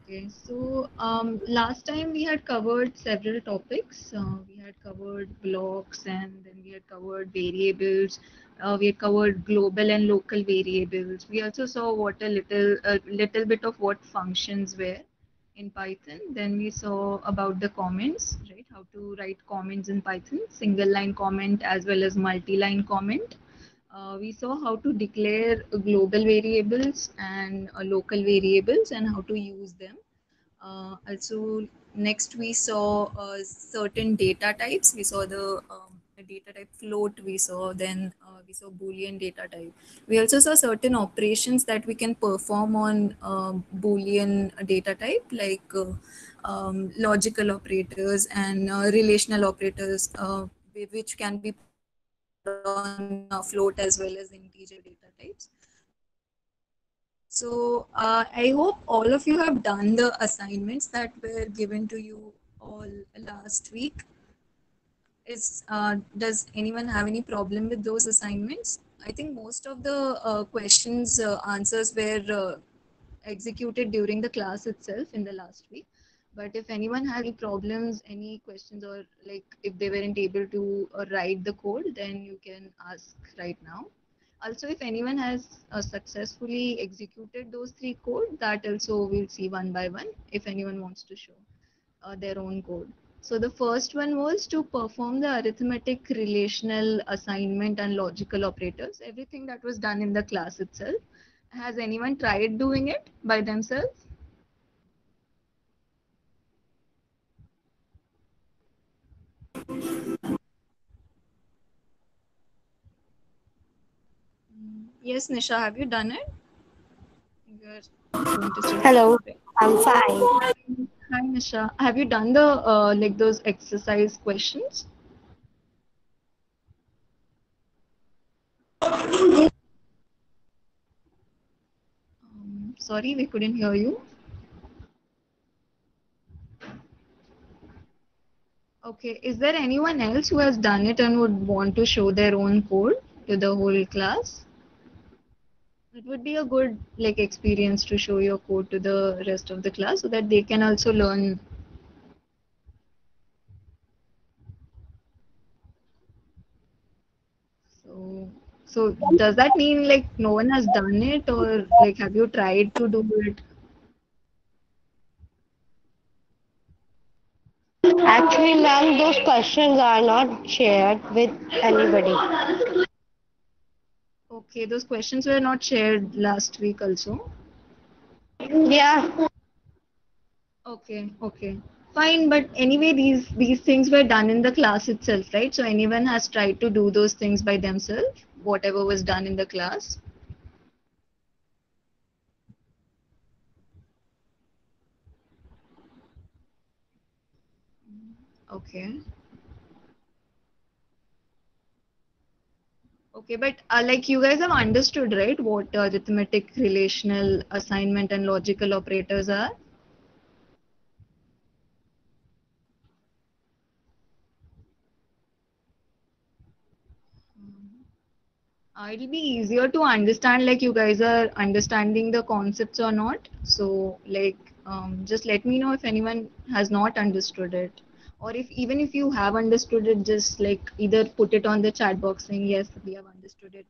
Okay, so last time we had covered several topics. We had covered blocks and then we had covered variables. We had covered global and local variables. We also saw what a little bit of what functions were in Python. Then we saw about the comments, right? How to write comments in Python, single line comment as well as multi-line comment. We saw how to declare global variables and local variables and how to use them. Also, next we saw certain data types. We saw the data type float. We saw then we saw Boolean data type. We also saw certain operations that we can perform on Boolean data type, like logical operators and relational operators, which can be performed on float as well as integer data types. So I hope all of you have done the assignments that were given to you all last week. Does anyone have any problem with those assignments? I think most of the questions answers were executed during the class itself in the last week. But if anyone has any problems, any questions, or like if they weren't able to write the code, then you can ask right now. Also, if anyone has successfully executed those three code, that also we'll see one by one if anyone wants to show their own code. So the first one was to perform the arithmetic, relational, assignment, and logical operators. Everything that was done in the class itself. Has anyone tried doing it by themselves? Yes, Nisha, have you done it? Your phone is still Hello, recording. I'm fine. Hi, Nisha. Have you done the like those exercise questions? Sorry, we couldn't hear you. Okay, is there anyone else who has done it and would want to show their own code to the whole class? It would be a good like experience to show your code to the rest of the class so that they can also learn. So, so does that mean like no one has done it or like have you tried to do it? Actually, ma'am, those questions are not shared with anybody. Okay, those questions were not shared last week also. Yeah, Okay, okay. Fine, but anyway, these things were done in the class itself, right? So anyone has tried to do those things by themselves, whatever was done in the class. Okay. Okay, but like you guys have understood, right, what arithmetic, relational, assignment, and logical operators are? It'll be easier to understand, like you guys are understanding the concepts or not. So, like, just let me know if anyone has not understood it, or if even if you have understood it, just like either put it on the chat box saying yes, we have understood it,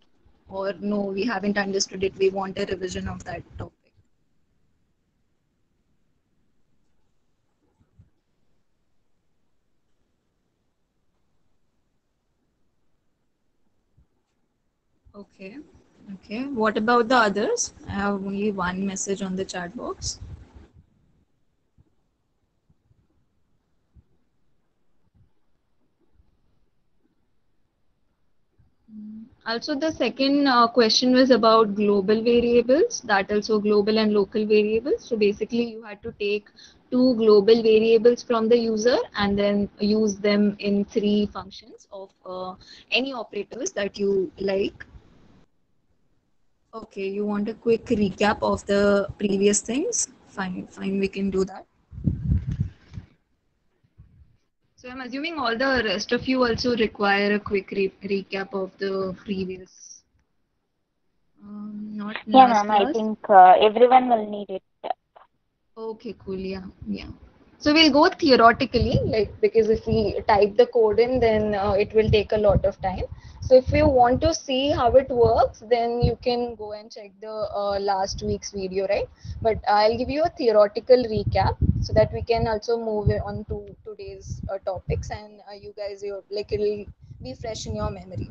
or no, we haven't understood it. We want a revision of that topic. Okay. Okay. What about the others? I have only one message on the chat box. Also, the second question was about global variables, that also global and local variables. So basically, you had to take two global variables from the user and then use them in three functions of any operators that you like. Okay, you want a quick recap of the previous things? Fine, fine, we can do that. So I'm assuming all the rest of you also require a quick recap of the previous, not Yeah, last ma'am, I class. think everyone will need it. Okay, cool. Yeah, yeah. So we'll go theoretically, like because if we type the code in, then it will take a lot of time. So if you want to see how it works, then you can go and check the last week's video, right? But I'll give you a theoretical recap so that we can also move on to today's topics, and you guys, you like it'll be fresh in your memory.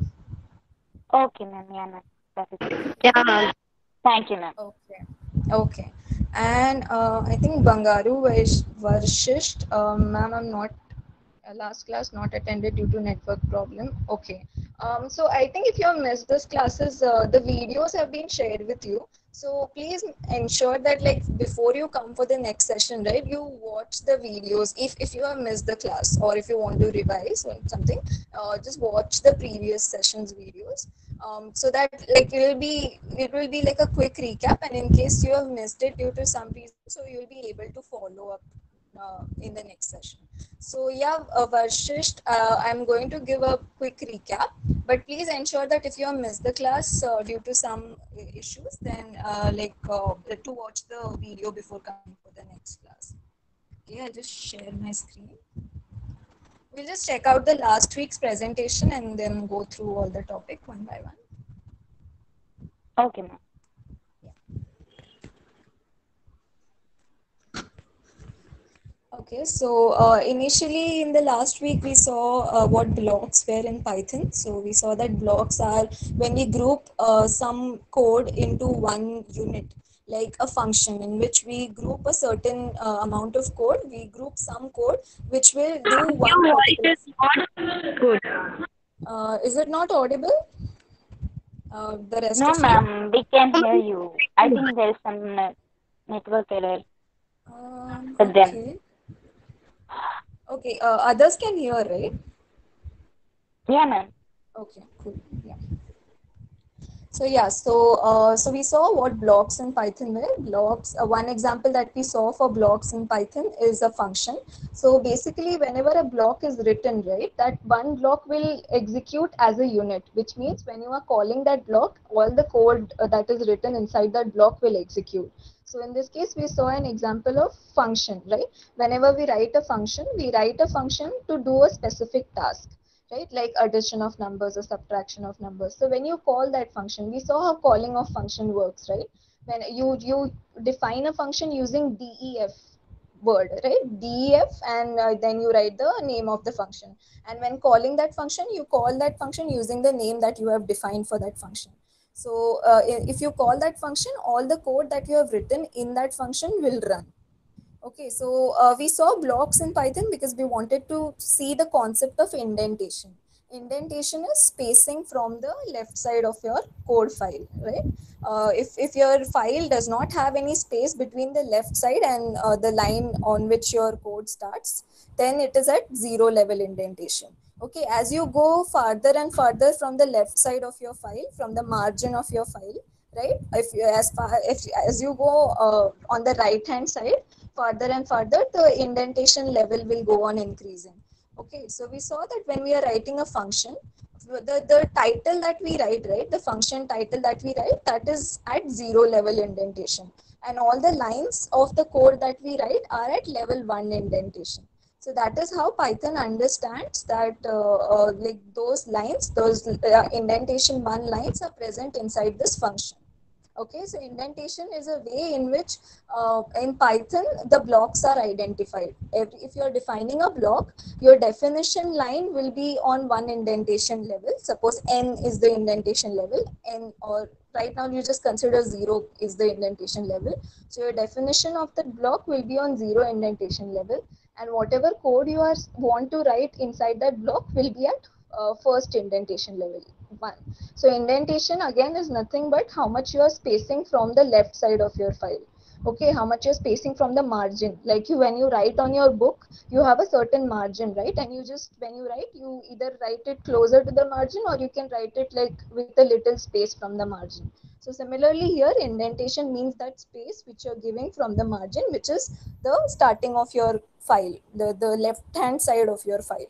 Okay, ma'am. Yeah, ma'am. Perfectly. Yeah, ma'am. Thank you, ma'am. Okay. Okay. And I think Bangaru Varshisht, ma'am, I'm not last class not attended due to network problem. Okay. So I think if you have missed this classes, the videos have been shared with you. So please ensure that like before you come for the next session, right, you watch the videos. If you have missed the class or if you want to revise or something, just watch the previous sessions videos. So that like it will be like a quick recap, and in case you have missed it due to some reason, so you'll be able to follow up in the next session. So yeah, Varshisht, I'm going to give a quick recap, but please ensure that if you have missed the class due to some issues, then to watch the video before coming for the next class. Okay, I'll just share my screen. We'll just check out the last week's presentation and then go through all the topic one by one. Okay, ma'am. Okay, so initially in the last week we saw what blocks were in Python. So we saw that blocks are when we group some code into one unit, like a function in which we group a certain amount of code. We group some code which will do one Your particular. voice is not good. Is it not audible? The rest No, of you? ma'am. We can hear you. I think there is some network error with them. Okay. Okay. Others can hear, right? Yeah, ma'am. Okay. Cool. Yeah. So we saw what blocks in Python were. Blocks. One example that we saw for blocks in Python is a function. So basically, whenever a block is written, right, that one block will execute as a unit, which means when you are calling that block, all the code that is written inside that block will execute. So in this case, we saw an example of function, right? Whenever we write a function to do a specific task, right, like addition of numbers or subtraction of numbers. So when you call that function, we saw how calling of function works, right? When you define a function using def word, right, def, and then you write the name of the function, and when calling that function, you call that function using the name that you have defined for that function. So if you call that function, all the code that you have written in that function will run. Okay, so we saw blocks in Python because we wanted to see the concept of indentation. Indentation is spacing from the left side of your code file, right? If your file does not have any space between the left side and the line on which your code starts, then it is at zero level indentation. Okay, as you go farther and farther from the left side of your file, from the margin of your file, right? As you go on the right hand side, further and further, the indentation level will go on increasing. Okay, so we saw that when we are writing a function, the title that we write, right, the function title that we write, that is at zero level indentation. And all the lines of the code that we write are at level 1 indentation. So that is how Python understands that like those lines, those indentation 1 lines are present inside this function. Okay, so indentation is a way in which in Python the blocks are identified. If you're defining a block, your definition line will be on one indentation level. Suppose n is the indentation level, n, or right now you just consider 0 is the indentation level. So your definition of the block will be on 0 indentation level, and whatever code you are want to write inside that block will be at first indentation level 1. So indentation again is nothing but how much you are spacing from the left side of your file. Okay, how much you're spacing from the margin. Like you, when you write on your book, you have a certain margin, right? And you just, when you write, you either write it closer to the margin or you can write it like with a little space from the margin. So similarly here, indentation means that space which you're giving from the margin, which is the starting of your file, the left hand side of your file.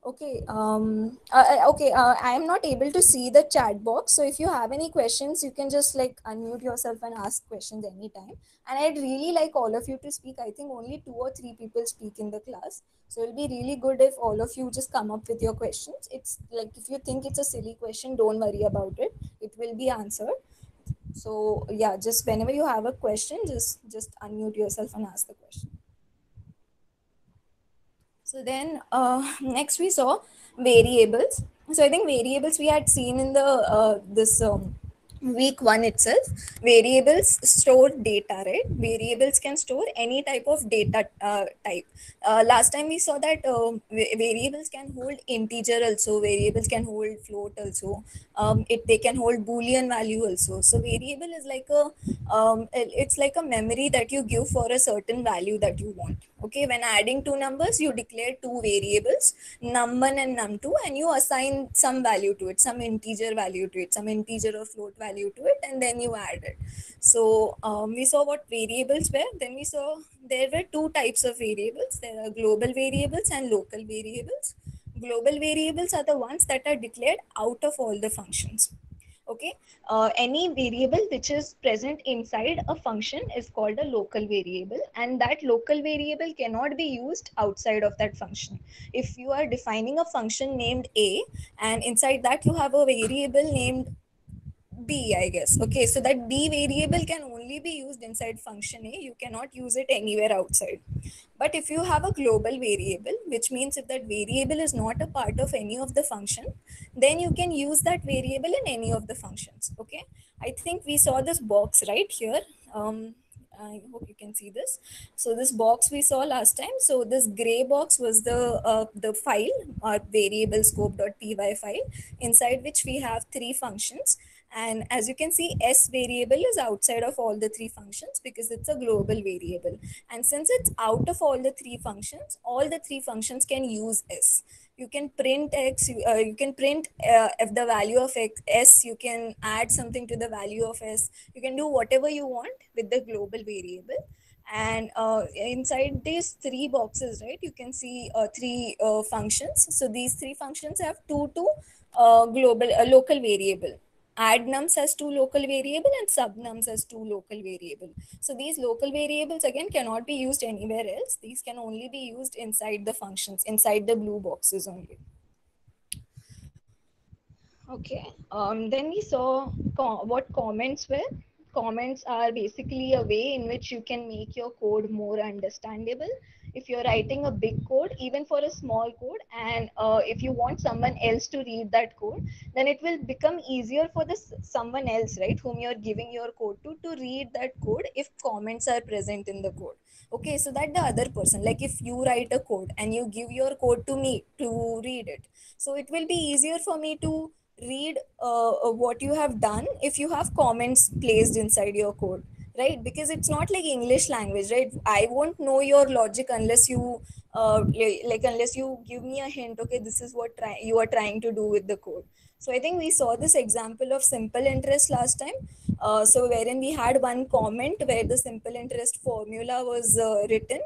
Okay. Okay. I am not able to see the chat box. So if you have any questions, you can just like unmute yourself and ask questions anytime. And I'd really like all of you to speak. I think only 2 or 3 people speak in the class. So it'll be really good if all of you just come up with your questions. It's like if you think it's a silly question, don't worry about it. It will be answered. So yeah, just whenever you have a question, just unmute yourself and ask the question. So then next we saw variables. So I think variables we had seen in the this week one itself. Variables store data, right? Variables can store any type of data type. Last time we saw that variables can hold integer also. Variables can hold float also. They can hold boolean value also. So variable is like a it's like a memory that you give for a certain value that you want. Okay, when adding two numbers, you declare two variables, num1 and num2, and you assign some value to it, some integer value to it, some integer or float value to it, and then you add it. So we saw what variables were. Then we saw there were two types of variables. There are global variables and local variables. Global variables are the ones that are declared out of all the functions. Okay, any variable which is present inside a function is called a local variable, and that local variable cannot be used outside of that function. If you are defining a function named a, and inside that you have a variable named b, I guess. Okay, so that b variable can only be used inside function a. You cannot use it anywhere outside. But if you have a global variable, which means if that variable is not a part of any of the function, then you can use that variable in any of the functions. Okay, I think we saw this box right here. I hope you can see this. So this box we saw last time. So this gray box was the file, or variable scope.py file, inside which we have three functions. And as you can see, s variable is outside of all the three functions because it's a global variable. And since it's out of all the three functions can use s. You can print x, you can print if the value of x, s, you can add something to the value of s. You can do whatever you want with the global variable. And inside these three boxes, right, you can see three functions. So these three functions have two local variable. Add nums has two local variable and sub nums has two local variable. So these local variables again cannot be used anywhere else. These can only be used inside the functions, inside the blue boxes only. Okay. Then we saw what comments were. Comments are basically a way in which you can make your code more understandable. If you're writing a big code, even for a small code, and if you want someone else to read that code, then it will become easier for someone else, right, whom you're giving your code to read that code if comments are present in the code. Okay, so that the other person, like if you write a code and you give your code to me to read it, so it will be easier for me to read what you have done if you have comments placed inside your code, right? Because it's not like English language, right? I won't know your logic unless you unless you give me a hint. Okay, this is what you are trying to do with the code. So I think we saw this example of simple interest last time. So wherein we had one comment where the simple interest formula was written,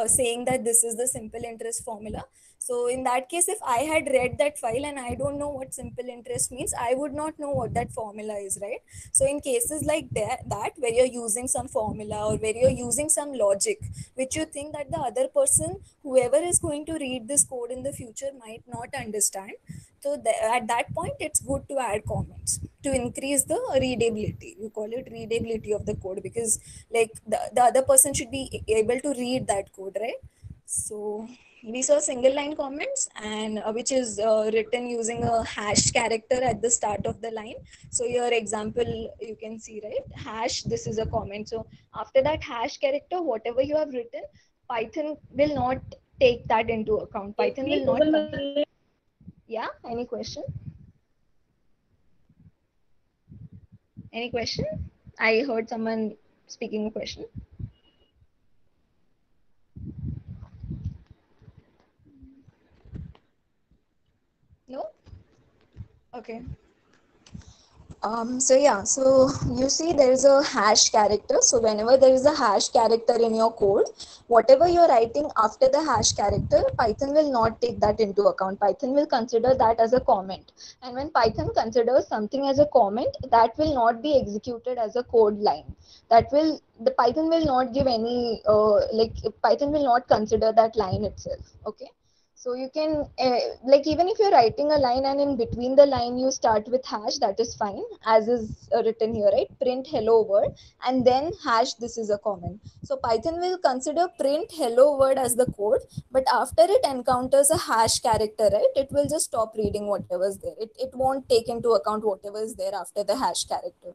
saying that this is the simple interest formula. So in that case, if I had read that file and I don't know what simple interest means, I would not know what that formula is, right? So in cases like that where you're using some formula or where you're using some logic, which you think that the other person, whoever is going to read this code in the future, might not understand. So at that point, it's good to add comments to increase the readability. You call it readability of the code because like the other person should be able to read that code, right? So we saw single line comments, and which is written using a hash character at the start of the line. So your example, you can see, right, hash, this is a comment. So after that hash character, whatever you have written, Python will not take that into account. Python will not consider. Yeah, any question? Any question? I heard someone speaking a question. No? Okay. So yeah, so you see there is a hash character. So whenever there is a hash character in your code, whatever you're writing after the hash character, Python will not take that into account. Python will consider that as a comment. And when Python considers something as a comment, that will not be executed as a code line. The Python will not give any, Python will not consider that line itself. Okay. So you can, even if you're writing a line and in between the line you start with hash, that is fine, as is written here, right? Print hello world and then hash, this is a comment. So Python will consider print hello word as the code, but after it encounters a hash character, right, it will just stop reading whatever's there. It won't take into account whatever is there after the hash character.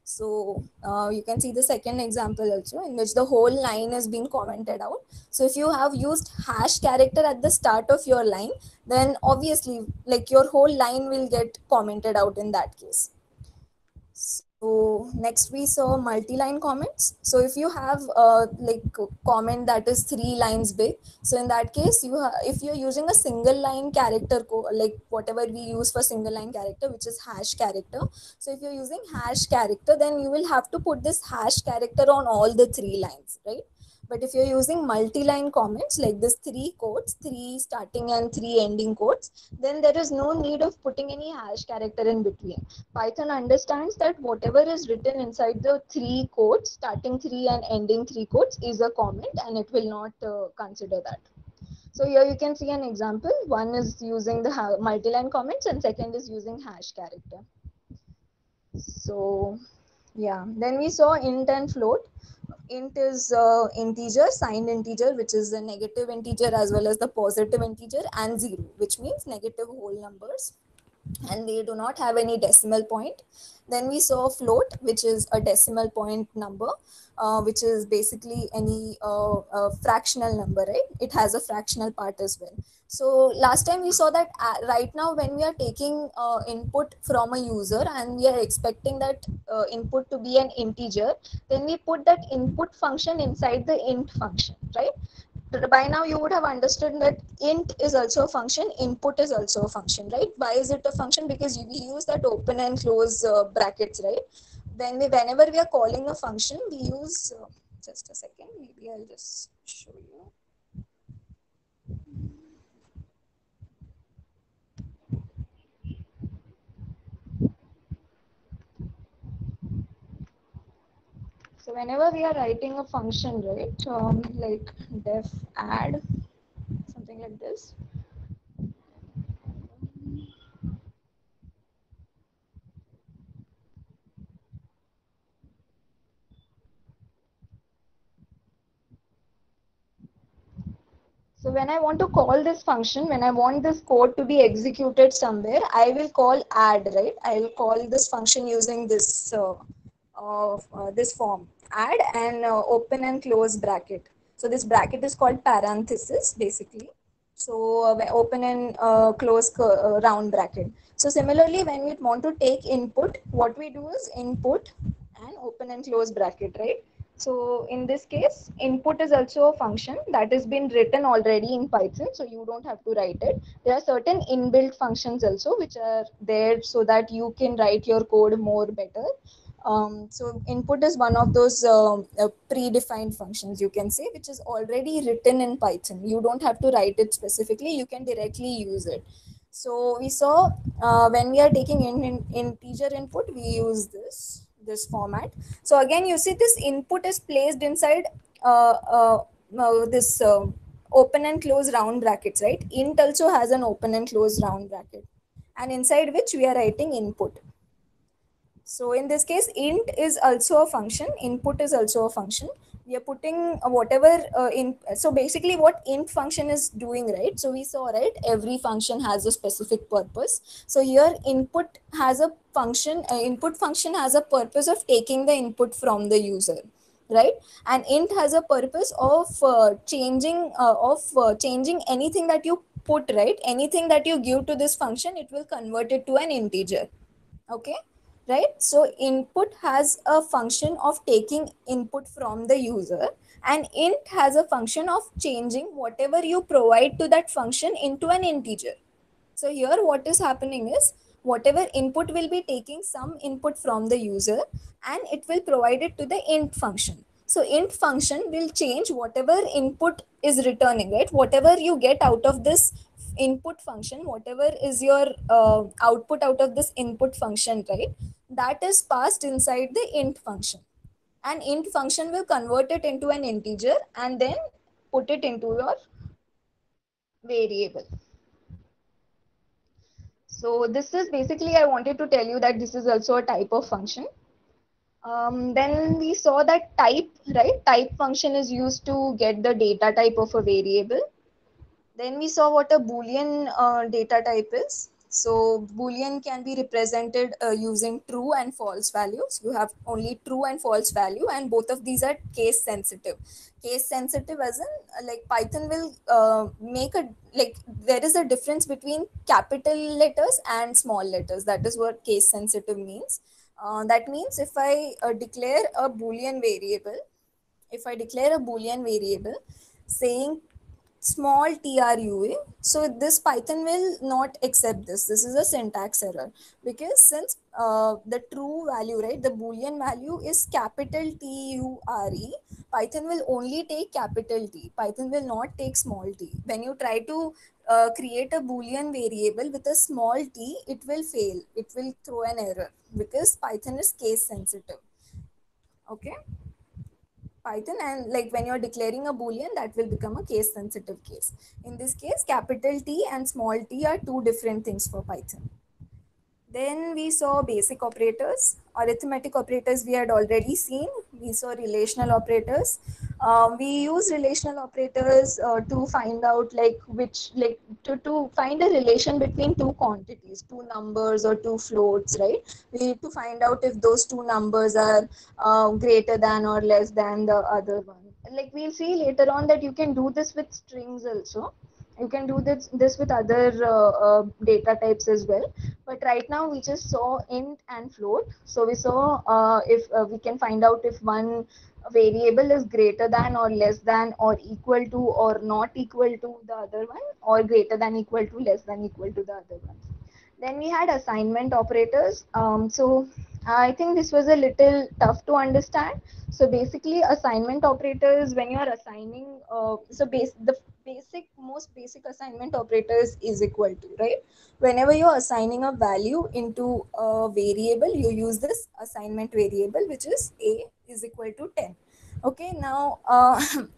So you can see the second example also, in which the whole line is being commented out. So if you have used hash character at the start of your line, then obviously like your whole line will get commented out in that case. So next we saw multi-line comments. So if you have like a comment that is 3 lines big, so in that case if you're using a single line character like whatever we use for single line character, which is hash character. So if you're using hash character, then you will have to put this hash character on all the 3 lines, right? But if you're using multi-line comments like this 3 quotes, 3 starting and 3 ending quotes, then there is no need of putting any hash character in between. Python understands that whatever is written inside the 3 quotes, starting 3 and ending 3 quotes, is a comment, and it will not consider that. So here you can see an example. One is using the multi-line comments and second is using hash character. So yeah, then we saw int and float. Int is integer, signed integer, which is the negative integer as well as the positive integer, and 0, which means negative whole numbers, and they do not have any decimal point. Then we saw float, which is a decimal point number, which is basically any fractional number, right? It has a fractional part as well. So last time we saw that right now when we are taking input from a user and we are expecting that input to be an integer, then we put that input function inside the int function, right? By now you would have understood that int is also a function, input is also a function, right? Why is it a function? Because we use that open and close brackets, right? Whenever we are calling a function, we use just a second, maybe I'll just show you. So whenever we are writing a function, right, like def add, something like this. So when I want to call this function, when I want this code to be executed somewhere, I will call add, right? I will call this function using this this form, add and open and close bracket. So this bracket is called parenthesis basically. So open and close round bracket. So similarly, when we want to take input, what we do is input and open and close bracket, right? So in this case, input is also a function that has been written already in Python, so you don't have to write it. There are certain inbuilt functions also which are there so that you can write your code more better. So input is one of those predefined functions, you can say, which is already written in Python. You don't have to write it specifically, you can directly use it. So we saw when we are taking integer input, we use this format. So again, you see this input is placed inside this open and close round brackets, right? Int also has an open and close round bracket, and inside which we are writing input. So in this case, int is also a function, input is also a function. We are putting whatever in. So basically what int function is doing, right? So we saw, right, every function has a specific purpose. So here input has a function, input function has a purpose of taking the input from the user, right? And int has a purpose of changing anything that you put, right? Anything that you give to this function, it will convert it to an integer. Okay, right? So input has a function of taking input from the user, and int has a function of changing whatever you provide to that function into an integer. So here what is happening is whatever input will be taking some input from the user, and it will provide it to the int function. So int function will change whatever input is returning, right? Whatever you get out of this input function, whatever is your output out of this input function, right? That is passed inside the int function. And int function will convert it into an integer and then put it into your variable. So this is basically, I wanted to tell you that this is also a type of function. Then we saw that type, right? Type function is used to get the data type of a variable. Then we saw what a Boolean data type is. So Boolean can be represented using true and false values. You have only true and false value, and both of these are case sensitive. Case sensitive as in like Python will make a, like there is a difference between capital letters and small letters. That is what case sensitive means. That means if I declare a Boolean variable, saying small trua, so this Python will not accept this. This is a syntax error, because since the true value, right, the Boolean value is capital TURE, Python will only take capital T. Python will not take small t. When you try to create a Boolean variable with a small t, it will fail. It will throw an error because Python is case sensitive. Okay. Python, and like when you're declaring a Boolean, that will become a case sensitive case. In this case, capital T and small t are two different things for Python. Then we saw basic operators. Arithmetic operators we had already seen. We saw relational operators. We use relational operators to find out like to find a relation between two quantities, two numbers or two floats, right? We need to find out if those two numbers are greater than or less than the other one. Like we'll see later on that you can do this with strings also. You can do this with other data types as well, but right now we just saw int and float. So we saw if we can find out if one variable is greater than or less than or equal to or not equal to the other one, or greater than equal to less than equal to the other one. Then we had assignment operators. So I think this was a little tough to understand. So basically assignment operators, when you are assigning, the most basic assignment operators is equal to, right? Whenever you're assigning a value into a variable, you use this assignment variable, which is a is equal to 10. Okay, now,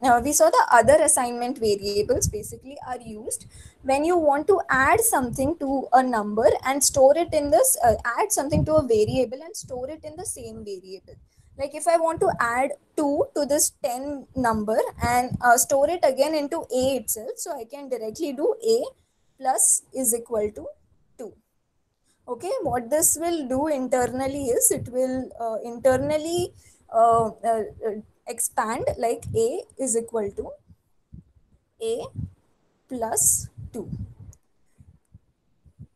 now we saw the other assignment variables basically are used when you want to add something to a number and store it in this, add something to a variable and store it in the same variable. Like if I want to add 2 to this 10 number and store it again into a itself, so I can directly do a plus is equal to 2. Okay, what this will do internally is it will internally expand like a is equal to a plus 2.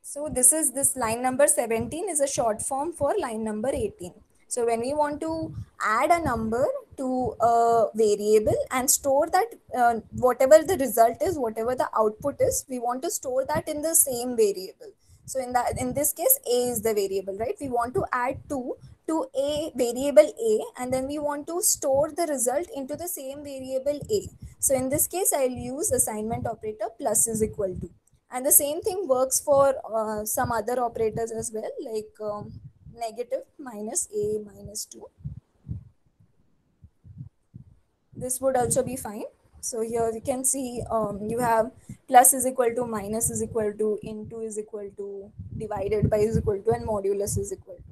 So this line number 17 is a short form for line number 18. So when we want to add a number to a variable and store that, whatever the result is, whatever the output is, we want to store that in the same variable. So in this case, a is the variable, right? We want to add 2 to a variable a, and then we want to store the result into the same variable a. So in this case, I'll use assignment operator plus is equal to. And the same thing works for some other operators as well, like negative minus a minus 2. This would also be fine. So here we can see you have plus is equal to, minus is equal to, into is equal to, divided by is equal to, and modulus is equal to.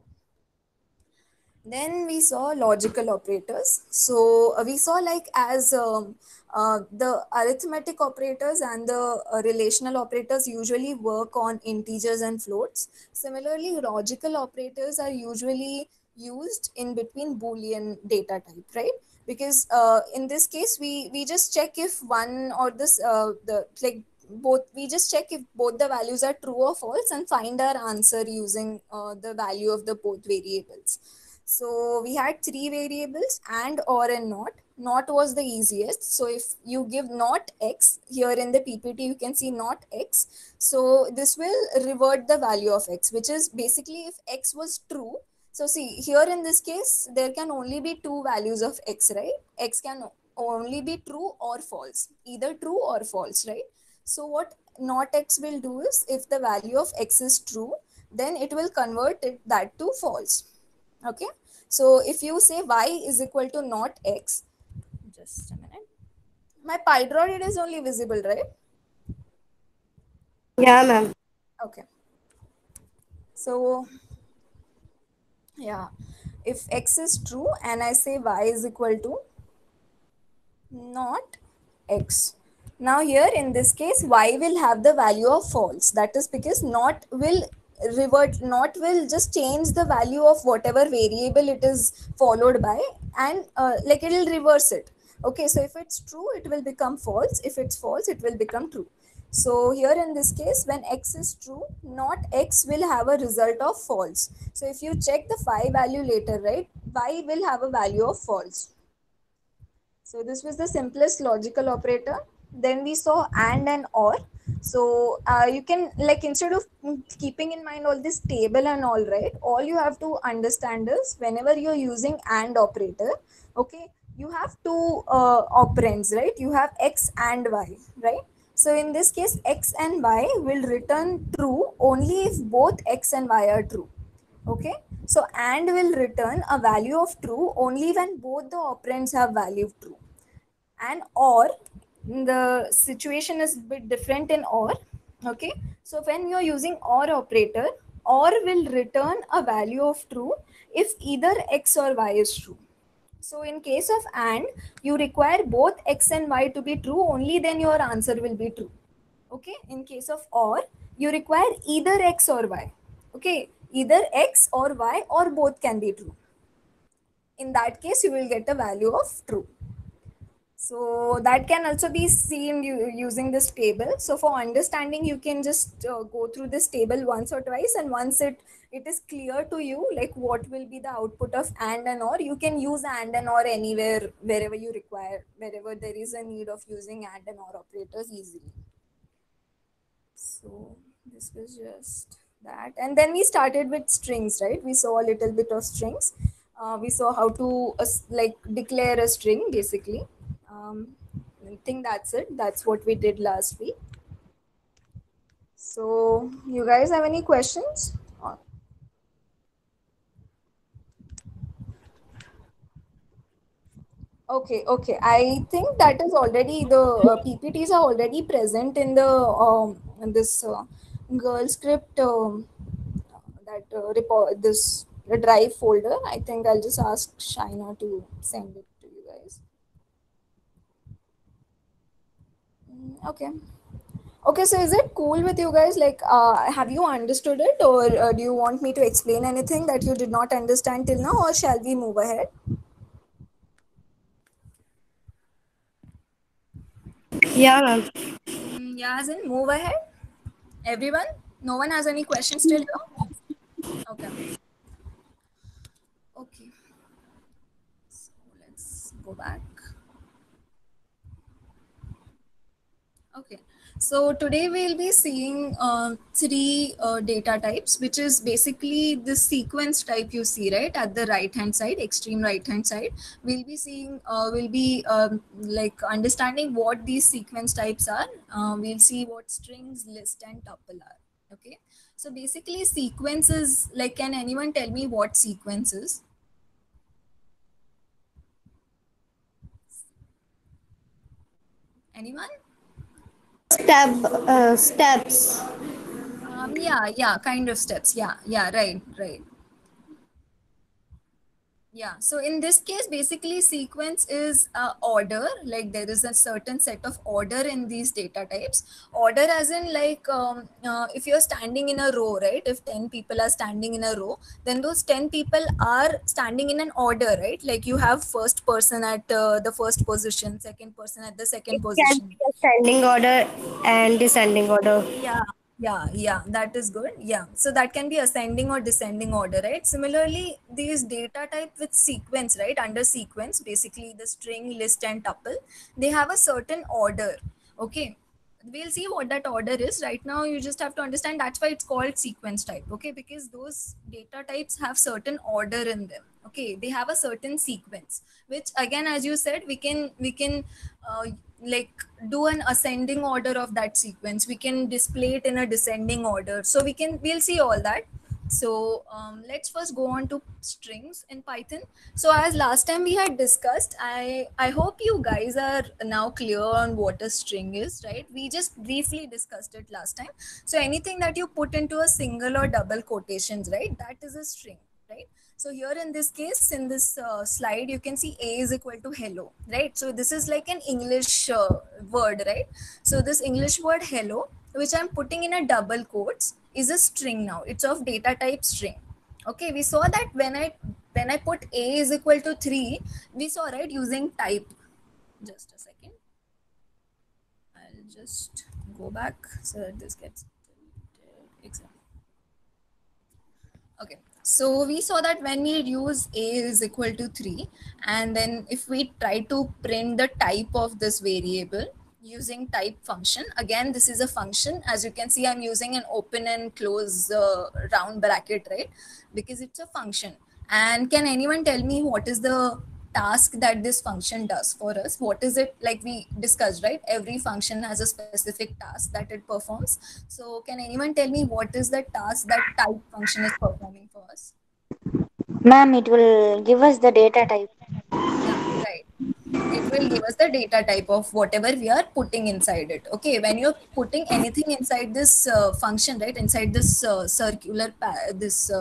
Then we saw logical operators. So we saw like as the arithmetic operators and the relational operators usually work on integers and floats. Similarly, logical operators are usually used in between Boolean data type, right? Because in this case, we just check if one or this we just check if both the values are true or false and find our answer using the value of the both variables. So we had three variables, and, or, and not. Not was the easiest. So if you give not x, here in the PPT you can see not x. So this will revert the value of x, which is basically if x was true. So see, here in this case, there can only be two values of x, right? X can only be true or false, either true or false, right? So what not x will do is, if the value of x is true, then it will convert that to false. Okay. So if you say y is equal to not x, just a minute. My Pydroid is only visible, right? Yeah, ma'am. Okay. So yeah, if x is true and I say y is equal to not x. Now here in this case, y will have the value of false. That is because not will revert, not will just change the value of whatever variable it is followed by, and like it will reverse it. Okay, so if it's true, it will become false. If it's false, it will become true. So here in this case, when x is true, not x will have a result of false. So if you check the phi value later, right, y will have a value of false. So this was the simplest logical operator. Then we saw and or. So you can, like, instead of keeping in mind all this table and all, right, all you have to understand is whenever you're using and operator, okay, you have two operands, right? You have x and y, right? So in this case, x and y will return true only if both x and y are true. Okay, so and will return a value of true only when both the operands have value true. And or, the situation is a bit different in or. Okay, so when you're using or operator, or will return a value of true if either x or y is true. So in case of and, you require both x and y to be true, only then your answer will be true. Okay, in case of or, you require either x or y. Okay, either x or y or both can be true. In that case, you will get a value of true. So that can also be seen using this table. So for understanding, you can just go through this table once or twice, and once it is clear to you like what will be the output of and or, you can use and or anywhere, wherever you require, wherever there is a need of using and or operators easily. So this was just that. And then we started with strings, right? We saw a little bit of strings. We saw how to like declare a string basically. I think that's it. That's what we did last week. So you guys have any questions? Okay. I think that is already, the PPTs are already present in the in this girl script that report, this drive folder. I think I'll just ask Shaina to send it to you guys. Okay. Okay, so is it cool with you guys? Like, have you understood it, or do you want me to explain anything that you did not understand till now, or shall we move ahead? Yeah, ma'am. Yeah, as in move ahead. Everyone? No one has any questions till now? Okay. Okay. So let's go back. Okay. So today we'll be seeing three data types, which is basically the sequence type you see right at the right hand side, extreme right hand side. We'll be seeing, like understanding what these sequence types are. We'll see what strings, list, and tuple are. Okay. So basically, sequence is like, can anyone tell me what sequence is? Anyone? Steps. Yeah, kind of steps. Yeah, right. Yeah, so in this case, basically sequence is order, like there is a certain set of order in these data types. Order as in like, if you're standing in a row, right? If 10 people are standing in a row, then those 10 people are standing in an order, right? Like you have first person at the first position, second person at the second It can position. be ascending order and descending order. Yeah, Yeah, that is good. Yeah, so that can be ascending or descending order, right? Similarly, these data type with sequence, right? Under sequence, basically the string, list, and tuple, they have a certain order. Okay, we'll see what that order is. Right now, you just have to understand that's why it's called sequence type. Okay, because those data types have certain order in them. Okay, they have a certain sequence, which again, as you said, we can like do an ascending order of that sequence. We can display it in a descending order, so we'll see all that. So let's first go on to strings in Python. So as last time we had discussed, I hope you guys are now clear on what a string is, right? We just briefly discussed it last time. So anything that you put into a single or double quotations, right, that is a string, right? So here in this case, in this slide, you can see A is equal to hello, right? So this is like an English word, right? So this English word hello, which I'm putting in a double quotes, is a string now. It's of data type string. Okay, we saw that when I put A is equal to 3, we saw, right, using type. Just a second. I'll just go back so that this gets example. Okay, so we saw that when we use A is equal to 3, and then if we try to print the type of this variable using type function, again, this is a function. As you can see, I'm using an open and close round bracket, right? Because it's a function. And can anyone tell me what is the task that this function does for us? What is it? Like we discussed, right? Every function has a specific task that it performs. So can anyone tell me what is the task that type function is performing for us? Ma'am, it will give us the data type. Yeah, right. It will give us the data type of whatever we are putting inside it. Okay, when you're putting anything inside this function, right, inside this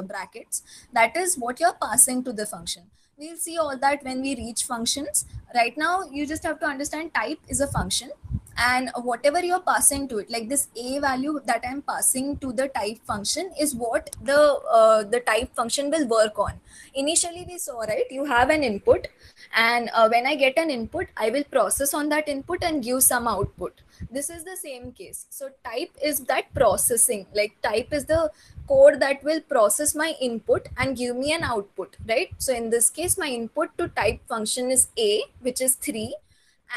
brackets, that is what you're passing to the function. We'll see all that when we reach functions. Right now, you just have to understand type is a function, and whatever you're passing to it, like this A value that I'm passing to the type function, is what the type function will work on. Initially, we saw, right, you have an input, and when I get an input, I will process on that input and give some output. This is the same case. So type is that processing, like type is the code that will process my input and give me an output, right? So in this case, my input to type function is A, which is 3,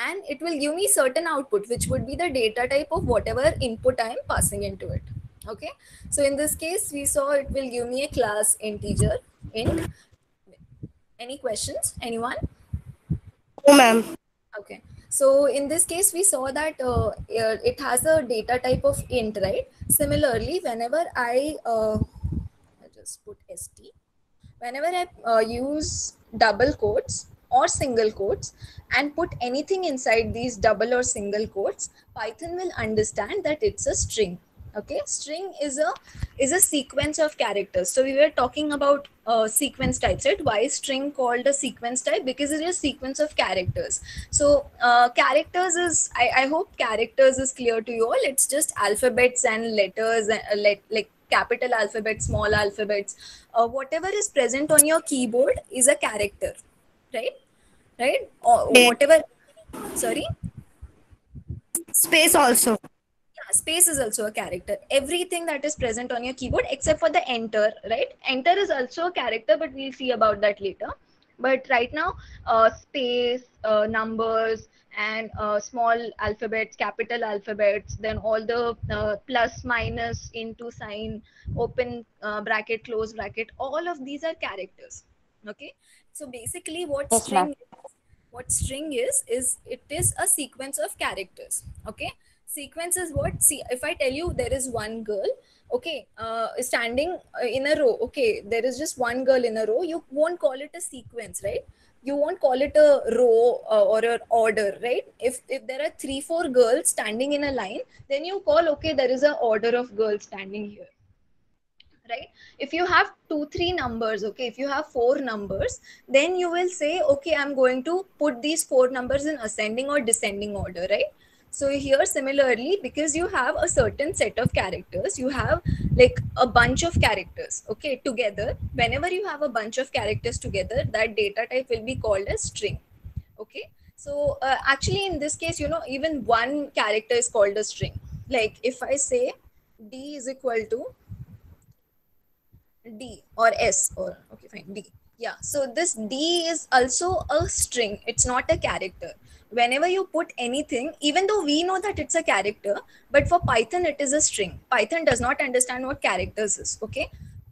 and it will give me certain output, which would be the data type of whatever input I am passing into it. Okay, so in this case, we saw it will give me a class integer int. Any questions, anyone? No, ma'am. Okay, so in this case, we saw that it has a data type of int, right? Similarly, whenever I just put st, whenever I use double quotes or single quotes and put anything inside these double or single quotes, Python will understand that it's a string. Okay, string is a sequence of characters. So we were talking about sequence types, right? Why is string called a sequence type? Because it is a sequence of characters. So characters is, I hope characters is clear to you all. It's just alphabets and letters, like capital alphabet, small alphabets. Whatever is present on your keyboard is a character, right? Right? Or Space. whatever. Sorry. Space also. Yeah, space is also a character. Everything that is present on your keyboard except for the enter, right? Enter is also a character, but we'll see about that later. But right now, space, numbers, and small alphabets, capital alphabets, then all the plus, minus, into sign, open bracket, close bracket, all of these are characters. Okay, so basically, Yes, ma'am. what string is it is a sequence of characters. Okay, sequence is what, see, if I tell you there is one girl, okay, standing in a row, okay, there is just one girl in a row, you won't call it a sequence, right? You won't call it a row or an order, right? If there are 3-4 girls standing in a line, then you call, okay, there is an order of girls standing here, right? If you have 2-3 numbers, okay, if you have 4 numbers, then you will say, okay, I'm going to put these 4 numbers in ascending or descending order, right? So here similarly, because you have a certain set of characters, you have like a bunch of characters, okay, together. Whenever you have a bunch of characters together, that data type will be called as string. Okay, so actually in this case, even one character is called a string. Like if I say D is equal to D or S, or okay, fine, D. Yeah, so this D is also a string, it's not a character. Whenever you put anything, even though we know that it's a character, but for Python it is a string. Python does not understand what characters is, okay?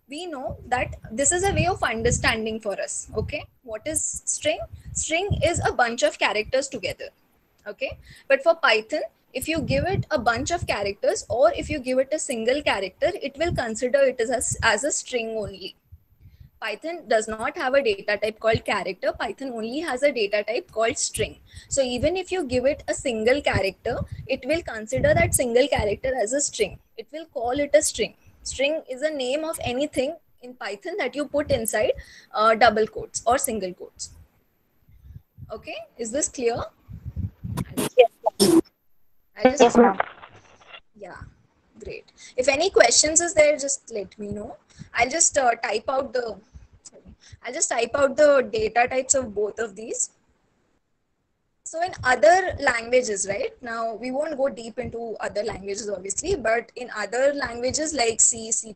We know that this is a way of understanding for us, okay? What is string? String is a bunch of characters together, okay? But for Python, if you give it a bunch of characters or if you give it a single character, it will consider it as a string only. Python does not have a data type called character. Python only has a data type called string. So even if you give it a single character, it will consider that single character as a string. It will call it a string. String is a name of anything in Python that you put inside double quotes or single quotes. Okay, is this clear? Yes, ma'am. Yeah, great. If any questions is there, just let me know. I'll just type out the data types of both of these. So in other languages, right? Now we won't go deep into other languages obviously, but in other languages like C, C++,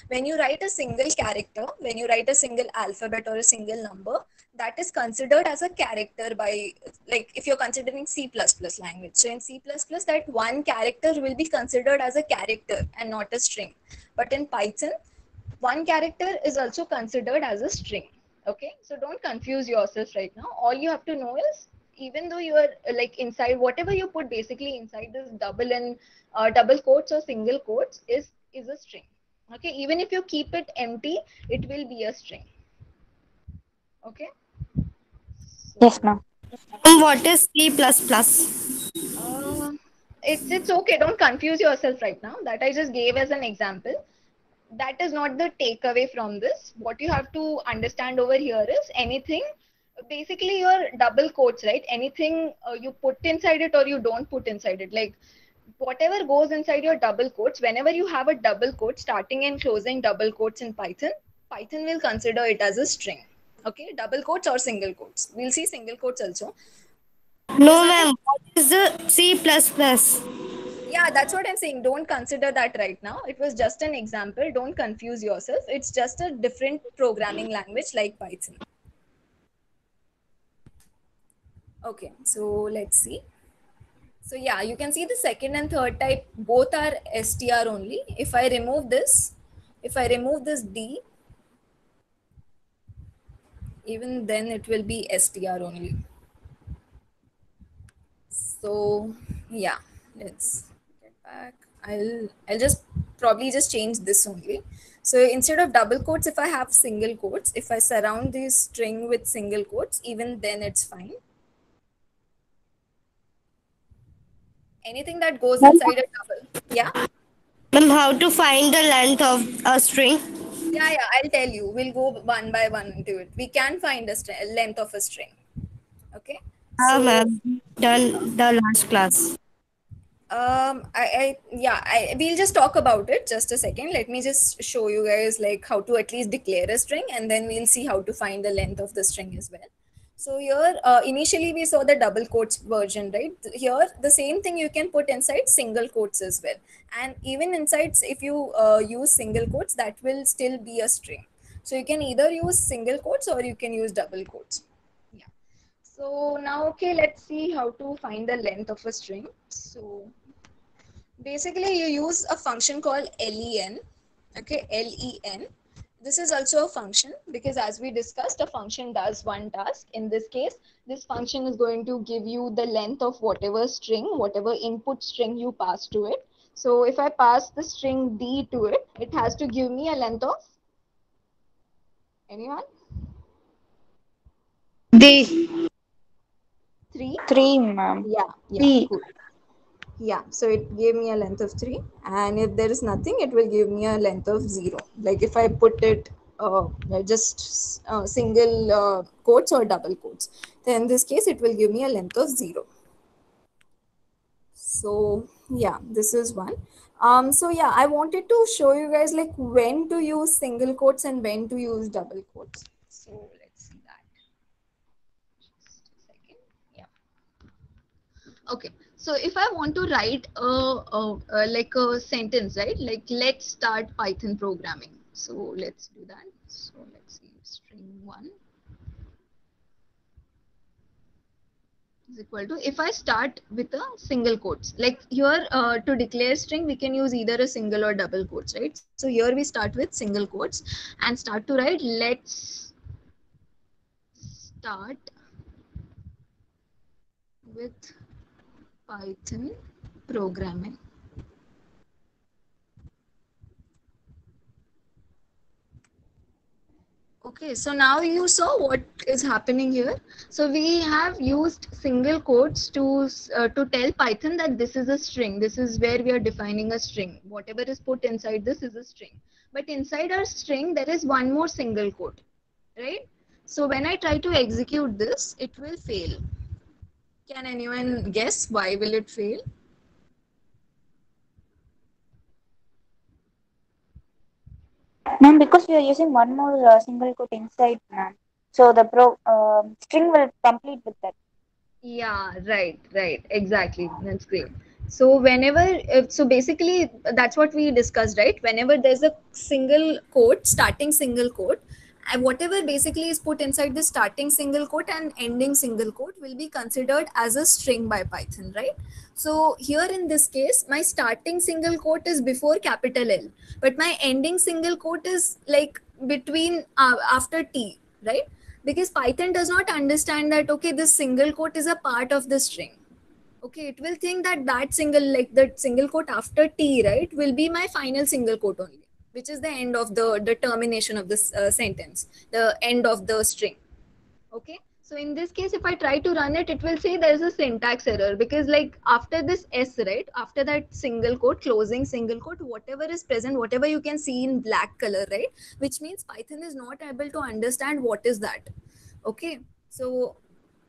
when you write a single character, when you write a single alphabet or a single number, that is considered as a character by, like if you're considering C++ language. So in C++, that one character will be considered as a character and not a string. But in Python, one character is also considered as a string. Okay, so don't confuse yourself right now. All you have to know is, even though you are like inside whatever you put basically inside this double and double quotes or single quotes is a string. Okay, even if you keep it empty, it will be a string. Okay, Yes, so ma'am. What is C++? uh, it's okay, don't confuse yourself right now. That I just gave as an example. That is not the takeaway from this. What you have to understand over here is anything, basically your double quotes, right? Anything you put inside it or you don't put inside it, like whatever goes inside your double quotes, whenever you have a double quote starting and closing double quotes in Python, Python will consider it as a string. Okay, double quotes or single quotes. We'll see single quotes also. No, ma'am. What is the C++? Yeah, that's what I'm saying. Don't consider that right now. It was just an example. Don't confuse yourself. It's just a different programming language like Python. Okay, so let's see. So yeah, you can see the second and third type both are str only. If I remove this D, even then it will be str only. So yeah, let's get back. I'll just probably just change this only. So instead of double quotes, if I have single quotes, if I surround this string with single quotes, even then it's fine. Anything that goes inside a double. Yeah. Ma'am, how to find the length of a string? Yeah, I'll tell you. We'll go one by one into it. We can find a length of a string. Okay. Ah, So ma'am. Done the last class. we'll just talk about it. Just a second. Let me just show you guys like how to at least declare a string, and then we'll see how to find the length of the string as well. So here, initially we saw the double quotes version, right? Here, the same thing you can put inside single quotes as well. And even inside, if you use single quotes, that will still be a string. So you can either use single quotes or you can use double quotes. Yeah. So now, okay, let's see how to find the length of a string. So basically you use a function called len. Okay, len. This is also a function because as we discussed, a function does one task. In this case, this function is going to give you the length of whatever string, whatever input string you pass to it. So if I pass the string d to it, it has to give me a length of, anyone? D. 3? 3, ma'am. Yeah, D. cool. Yeah, so it gave me a length of 3, and if there is nothing, it will give me a length of 0. Like if I put it just single quotes or double quotes, then in this case it will give me a length of 0. So yeah, this is one. So yeah, I wanted to show you guys like when to use single quotes and when to use double quotes. So let's see that. Just a second. Yeah. Okay, so if I want to write like a sentence, right? Like let's start Python programming. So let's do that. So let's see, string one is equal to, if I start with a single quotes, like here to declare string, we can use either a single or double quotes, right? So here we start with single quotes and start to write, let's start with Python programming. Okay, so now you saw what is happening here. So we have used single quotes to tell Python that this is a string. This is where we are defining a string. Whatever is put inside this is a string. But inside our string, there is one more single quote, right? So when I try to execute this, it will fail. Can anyone guess why will it fail? Ma'am, because we are using one more single quote inside, ma'am. So the string will complete with that. Yeah, right, exactly. That's great. So whenever, so basically that's what we discussed, right? Whenever there's a single quote, starting single quote, and whatever basically is put inside the starting single quote and ending single quote will be considered as a string by Python, right? So here in this case, my starting single quote is before capital L, but my ending single quote is like between after T, right? Because Python does not understand that, okay, this single quote is a part of the string. Okay, it will think that that single, like the single quote after T, right, will be my final single quote only, which is the end of the termination of this sentence, the end of the string. Okay, so in this case, if I try to run it, it will say there's a syntax error, because like after this S, right, after that single quote, closing single quote, whatever is present, whatever you can see in black color, right, which means Python is not able to understand what is that. Okay, so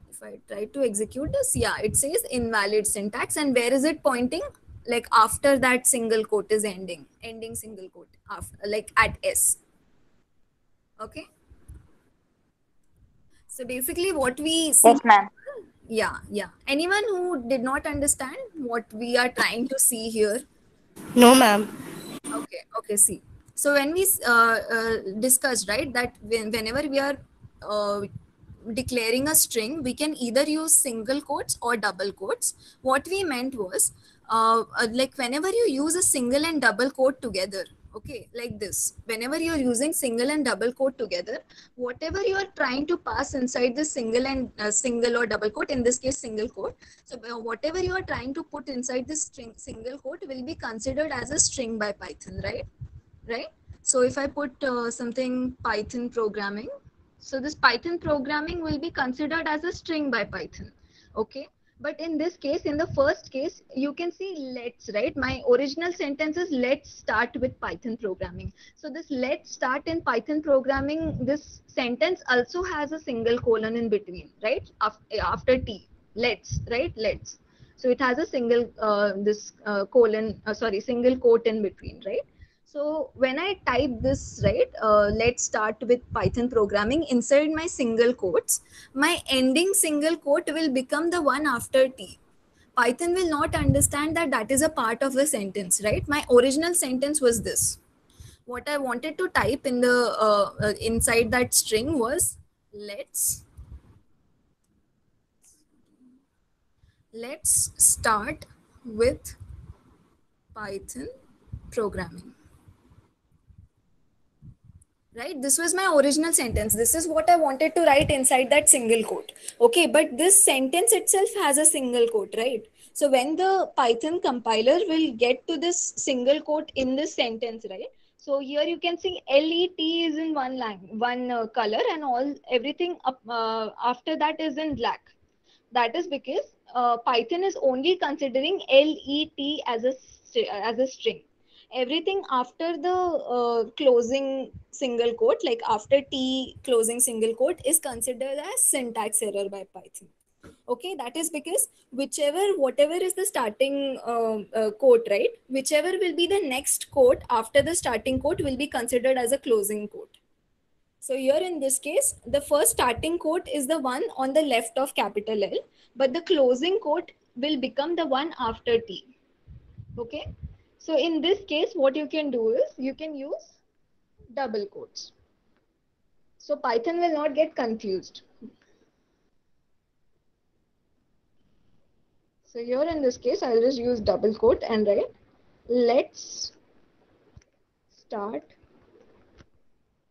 if I try to execute this, yeah, it says invalid syntax. And where is it pointing? Like after that single quote is ending single quote, after, like at S. Okay, so basically what we see, Yes, ma'am. yeah, anyone who did not understand what we are trying to see here? No, ma'am. Okay, see, so when we discussed, right, that whenever we are uh, declaring a string, we can either use single quotes or double quotes. What we meant was like whenever you use a single and double quote together, okay, like this, whenever you're using single and double quote together, whatever you are trying to pass inside the single and single or double quote, in this case single quote, so whatever you are trying to put inside this string single quote will be considered as a string by Python, right? So if I put something Python programming, so this Python programming will be considered as a string by Python. Okay, but in this case, in the first case, you can see let's, right? My original sentence is let's start with Python programming. So this let's start in Python programming, this sentence also has a single colon in between, right? After T, let's, right? Let's. So it has a single this colon, sorry, single quote in between, right? So when I type this, right, let's start with Python programming inside my single quotes, my ending single quote will become the one after T. Python will not understand that that is a part of the sentence, right? My original sentence was this. What I wanted to type in the inside that string was let's start with Python programming. Right, this was my original sentence. This is what I wanted to write inside that single quote. Okay, but this sentence itself has a single quote, right? So when the Python compiler will get to this single quote in this sentence, right? So here you can see LET is in one color, and everything up, after that is in black. That is because Python is only considering LET as a string. Everything after the closing single quote, like after T closing single quote, is considered as syntax error by Python. Okay, that is because whatever is the starting quote, right, whichever will be the next quote after the starting quote will be considered as a closing quote. So here in this case, the first starting quote is the one on the left of capital L, but the closing quote will become the one after T. Okay. So in this case, what you can do is you can use double quotes. So Python will not get confused. So here in this case, I'll just use double quote and write, let's start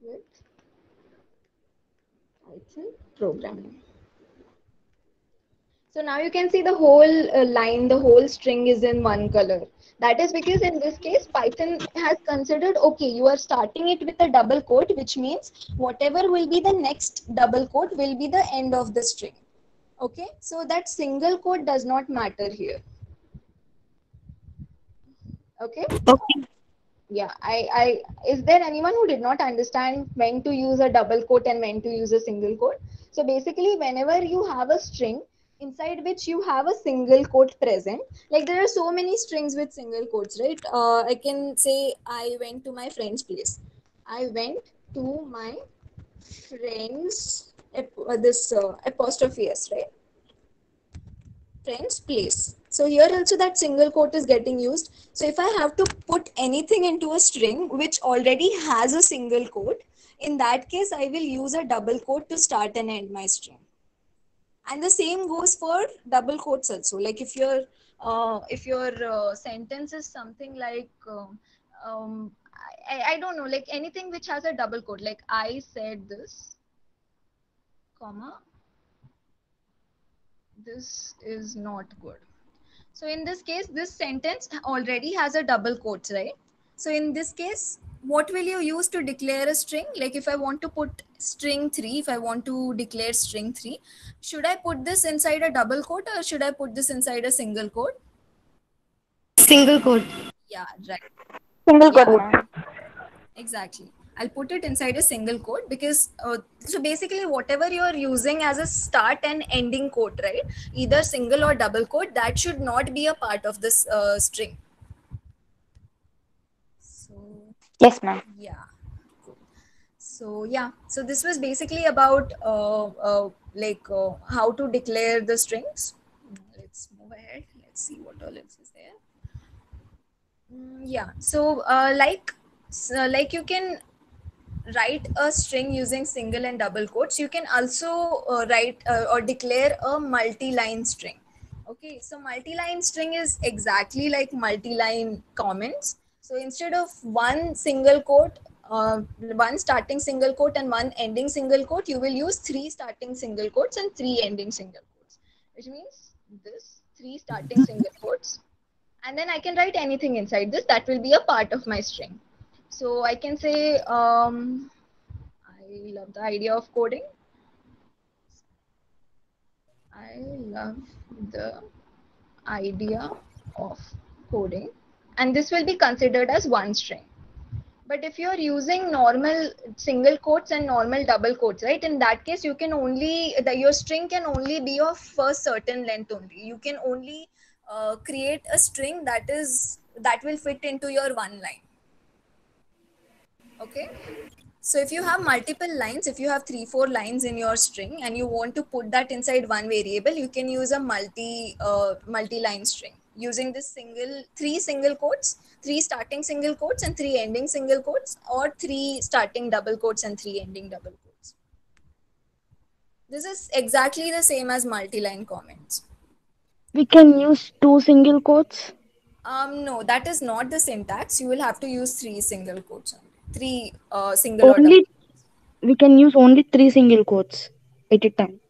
with Python programming. So now you can see the whole line, the whole string is in one color. That is because in this case, Python has considered, okay, you are starting it with a double quote, which means whatever will be the next double quote will be the end of the string. Okay, so that single quote does not matter here. Okay. Okay. Yeah, is there anyone who did not understand when to use a double quote and when to use a single quote? So basically, whenever you have a string inside which you have a single quote present, like there are so many strings with single quotes, right? I can say I went to my friend's place. I went to my friend's this apostrophe s, right? Friend's place. So here also that single quote is getting used. So if I have to put anything into a string which already has a single quote, in that case I will use a double quote to start and end my string. And the same goes for double quotes also. Like if your sentence is something like I don't know, like anything which has a double quote, like I said this, comma, this is not good. So in this case, this sentence already has a double quotes, right? So in this case, what will you use to declare a string? Like if I want to put string 3, if I want to declare string 3, should I put this inside a double quote or should I put this inside a single quote? Single quote. Yeah, right. Single Yeah. quote, ma'am. Exactly. I'll put it inside a single quote because so basically whatever you're using as a start and ending quote, right? Either single or double quote, that should not be a part of this string. So Yes, ma'am. yeah. So yeah, so this was basically about how to declare the strings. Let's move ahead. Let's see what all else is there. Yeah, so like you can write a string using single and double quotes. You can also write or declare a multi-line string. Okay, so multi-line string is exactly like multi-line comments. So instead of one single quote, one starting single quote and one ending single quote, you will use 3 starting single quotes and 3 ending single quotes, which means this 3 starting single quotes, and then I can write anything inside this that will be a part of my string. So I can say, I love the idea of coding. I love the idea of coding. And this will be considered as one string. But if you're using normal single quotes and normal double quotes, right? In that case, you can only, your string can only be of a certain length only. You can only create a string that will fit into your one line. Okay. So if you have multiple lines, if you have 3-4 lines in your string and you want to put that inside one variable, you can use a multi-line string using this 3 single quotes, 3 starting single quotes and 3 ending single quotes, or 3 starting double quotes and 3 ending double quotes. This is exactly the same as multi-line comments. We can use 2 single quotes. No, that is not the syntax. You will have to use 3 single quotes only. 3 single or double. Only we can use only 3 single quotes at a time.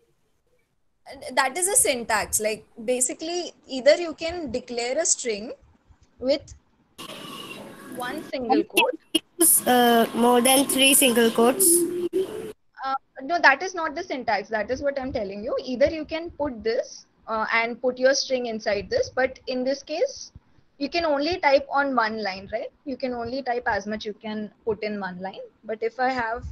That is a syntax. Like basically, either you can declare a string with one single quote. Use more than 3 single quotes. No, that is not the syntax. That is what I'm telling you. Either you can put this and put your string inside this, but in this case, you can only type on one line, right? You can only type as much you can put in one line. But if I have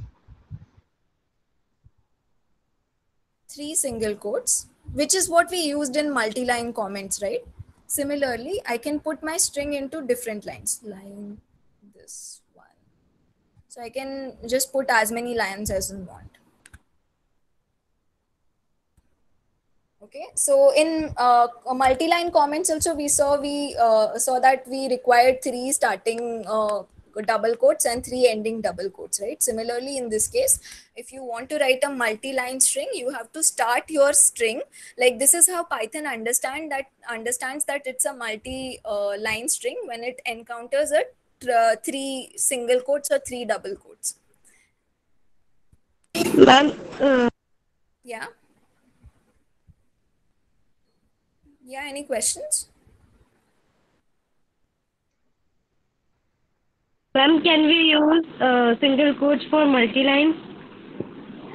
3 single quotes, which is what we used in multi-line comments, right? Similarly, I can put my string into different lines. Line this one. So I can just put as many lines as I want. Okay, so in multi-line comments also we saw that we required 3 starting double quotes and 3 ending double quotes, right? Similarly, in this case, if you want to write a multi-line string, you have to start your string like this. Is how Python understands that it's a multi-line string when it encounters a 3 single quotes or 3 double quotes. Ma'am, Yeah. Yeah. Any questions? ma'am, can we use single quotes for multi-line?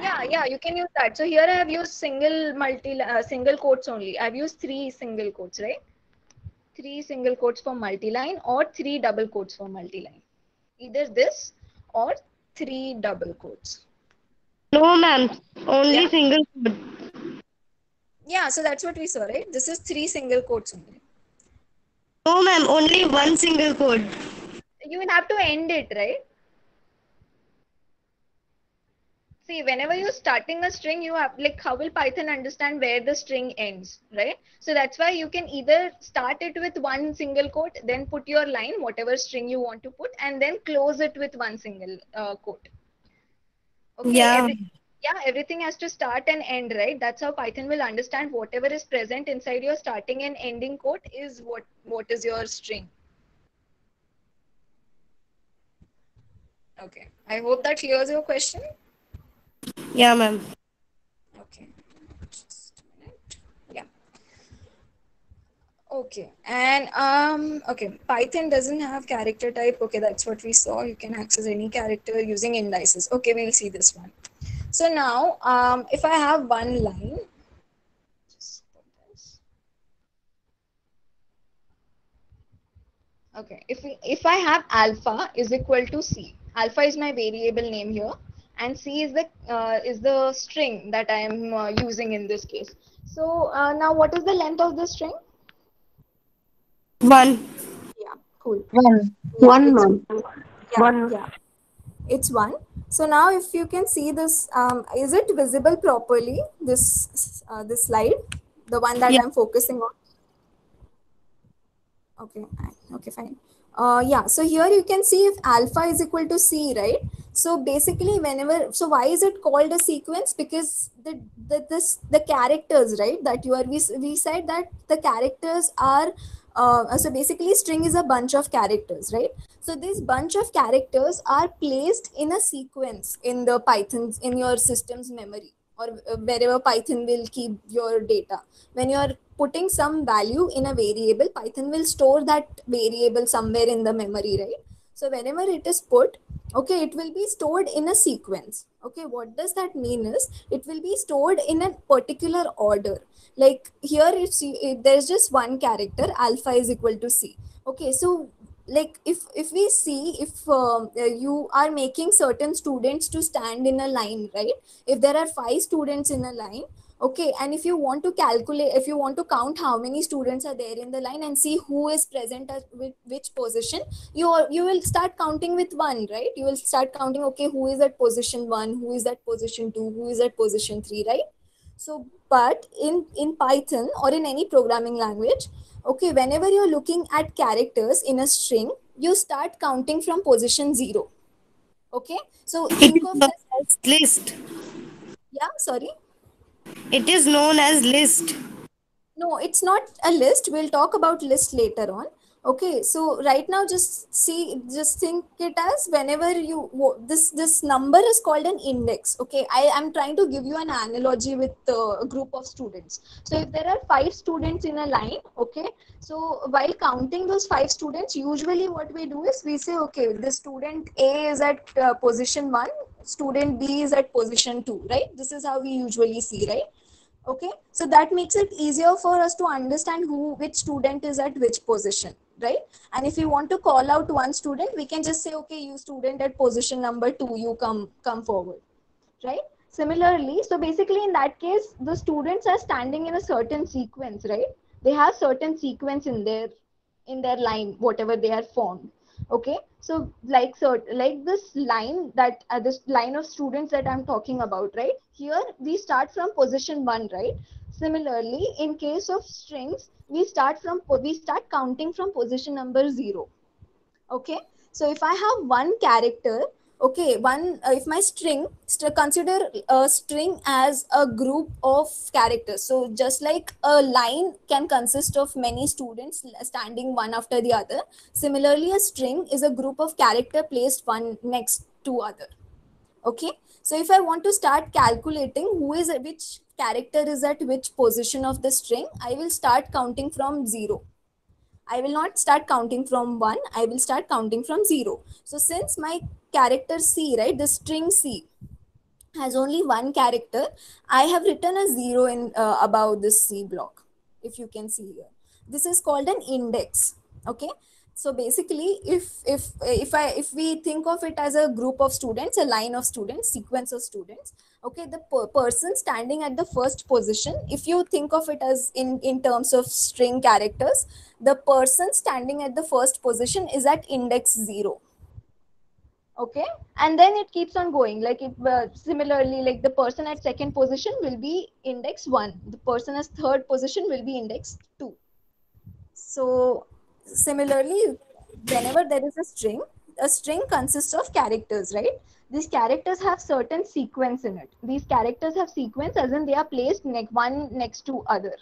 Yeah, you can use that. So here I have used single quotes only. I've used 3 single quotes, right? 3 single quotes for multi-line or 3 double quotes for multi-line. Either this or 3 double quotes. No, ma'am. Only Yeah. single quote. Yeah, so that's what we saw, right? This is 3 single quotes only. No, ma'am. Only one single quote. You will have to end it, right? See, whenever you're starting a string, you have like, how will Python understand where the string ends, right? So that's why you can either start it with one single quote, then put your line, whatever string you want to put, and then close it with one single quote. Okay, Yeah. everything has to start and end, right? That's how Python will understand whatever is present inside your starting and ending quote is what is your string. Okay, I hope that clears your question. Yeah, ma'am. Okay, just a minute. Yeah. Okay, and okay, Python doesn't have character type. Okay, that's what we saw. You can access any character using indices. Okay, we'll see this one. So now, if I have one line, just put this. Okay, if I have alpha is equal to c, alpha is my variable name here, and c is the string that I am using in this case. So now, what is the length of the string? One. Yeah, cool. One. Yeah, One, it's ma'am. yeah, One. yeah. It's one. So now, if you can see this, is it visible properly? This slide, the one that Yeah. I'm focusing on. Okay, okay, fine. Yeah, so here you can see if alpha is equal to c, right? So basically, so why is it called a sequence? Because the characters, right? That we said that the characters are so basically string is a bunch of characters, right? So this bunch of characters are placed in a sequence in the Python's in your system's memory, or wherever Python will keep your data. When you are putting some value in a variable, Python will store that variable somewhere in the memory, right? So whenever it is put, okay, it will be stored in a sequence. Okay, what does that mean is it will be stored in a particular order. Like here, there's just one character, alpha is equal to c. Okay, so like if we see, if you are making certain students to stand in a line, right? If there are 5 students in a line, okay, and if you want to calculate, if you want to count how many students are there in the line and see who is present at which position, you will start counting with one, right? You will start counting, okay, who is at position 1, who is at position 2, who is at position 3, right? So but in Python or in any programming language, okay, whenever you're looking at characters in a string, you start counting from position 0. Okay, so It think is of known this as, as list. yeah, sorry. It is known as list. No, it's not a list. We'll talk about list later on. Okay, so right now just think it as whenever this number is called an index. Okay, I am trying to give you an analogy with a group of students. So if there are 5 students in a line, okay, so while counting those 5 students, usually what we do is we say, okay, the student A is at position 1, student B is at position 2, right? This is how we usually see, right? Okay, so that makes it easier for us to understand which student is at which position, right? And if you want to call out one student, we can just say, okay, you student at position number 2, you come forward, right? Similarly, so basically in that case, the students are standing in a certain sequence, right? They have certain sequence in their line, whatever they are formed. Okay, so like this line, this line of students that I'm talking about, right? Here we start from position 1, right? Similarly, in case of strings, we start counting from position number 0. Okay, so if I have one character, okay, if my consider a string as a group of characters. So just like a line can consist of many students standing one after the other, similarly a string is a group of character placed one next to other. Okay, so if I want to start calculating which character is at which position of the string, I will start counting from 0. I will not start counting from 1, I will start counting from 0. So since my character C, right, the string C has only one character, I have written a 0 in above this C block, if you can see here. This is called an index. Okay, so basically if we think of it as a group of students, a line of students, sequence of students, okay, the person standing at the first position, if you think of it as in terms of string characters, the person standing at the first position is at index 0. Okay, and then it keeps on going, like similarly, like the person at second position will be index 1, the person at third position will be index 2. So similarly, whenever there is a string consists of characters, right? These characters have certain sequence in it. These characters have sequence as in they are placed one next to other.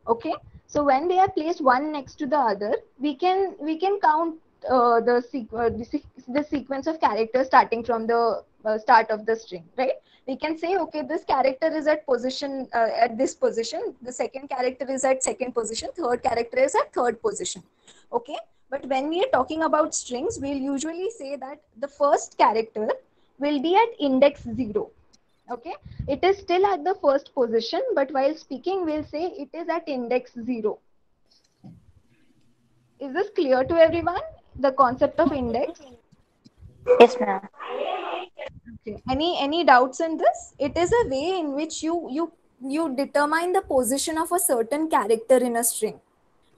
Okay, so when they are placed one next to the other, we can count the sequence of characters starting from the start of the string, right? We can say, okay, this character is at position at this position, the second character is at second position, third character is at third position. Okay, but when we are talking about strings, we'll usually say that the first character will be at index 0. Okay, it is still at the first position, but while speaking we'll say it is at index 0. Is this clear to everyone, the concept of index? Yes, ma'am. Okay, any doubts in this? It is a way in which you determine the position of a certain character in a string.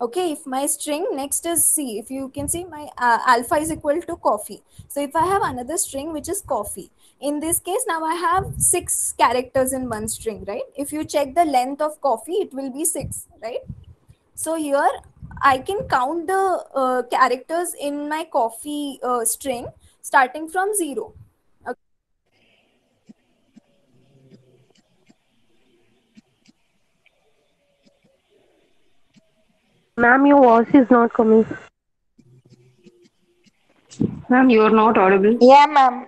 Okay, if my string next is C, if you can see my alpha is equal to coffee. So if I have another string which is coffee, in this case now I have 6 characters in one string, right? If you check the length of coffee, it will be 6, right? So here I can count the characters in my coffee string starting from 0. Okay. Ma'am, your voice is not coming. Ma'am, you are not audible. Yeah, ma'am.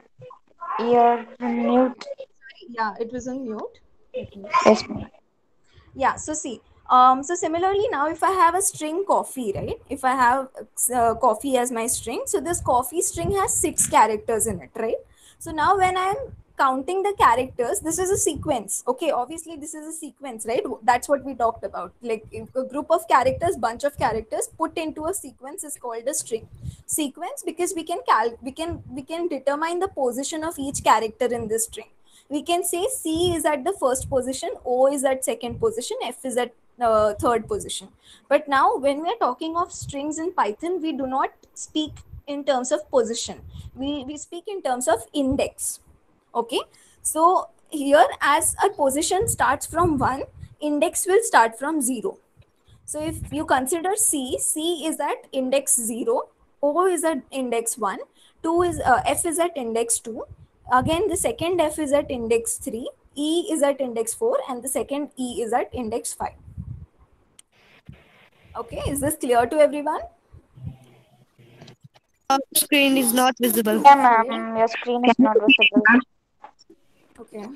You're on mute. Yeah, it was on mute. Yes, ma'am. Yeah, so see, so similarly now if I have a string coffee, right, if I have coffee as my string, so this coffee string has 6 characters in it, right? So now when I'm counting the characters, this is a sequence. Okay, obviously this is a sequence, right? That's what we talked about, like a group of characters, bunch of characters put into a sequence is called a string. Sequence because we can determine the position of each character in this string. We can say C is at the first position, O is at second position, F is at third position. But now when we are talking of strings in Python, we do not speak in terms of position. We speak in terms of index. Okay, so here as a position starts from 1, index will start from 0. So if you consider C is at index 0, O is at index 1, F is at index 2. Again, the second F is at index 3, E is at index 4, and the second E is at index 5. Okay, is this clear to everyone? Screen is not visible. Yeah, ma'am. Your screen is not visible. Okay.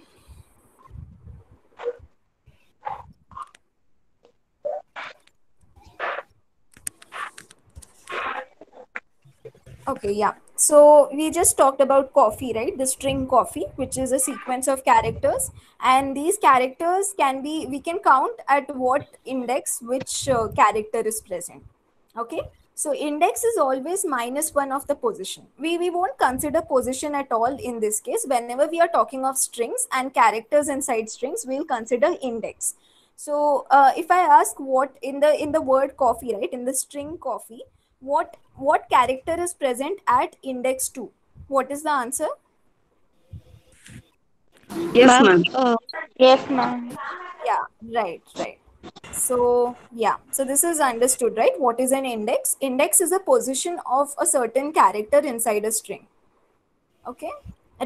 Okay, yeah. So we just talked about coffee, right? The string coffee, which is a sequence of characters. And these characters we can count at what index which character is present. Okay. So index is always -1 of the position. We won't consider position at all in this case. Whenever we are talking of strings and characters inside strings, we'll consider index. So if I ask what in the word coffee, right, in the string coffee, what character is present at index 2? What is the answer? Yes, Ma'am, ma'am. Yes, ma'am. Yeah, right. So yeah, so this is understood, right? What is an index? Index is a position of a certain character inside a string. Okay,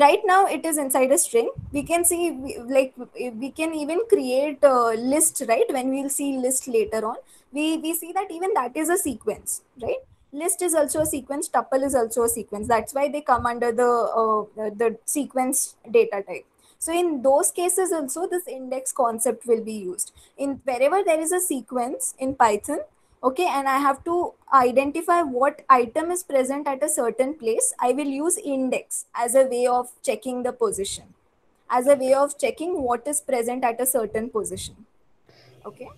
right now it is inside a string. We can see like we can even create a list, right? When we'll see list later on, we see that even that is a sequence, right? List is also a sequence, tuple is also a sequence. That's why they come under the sequence data type. So in those cases also this index concept will be used in wherever there is a sequence in Python. Okay, and I have to identify what item is present at a certain place. I will use index as a way of checking the position, as a way of checking what is present at a certain position. Okay,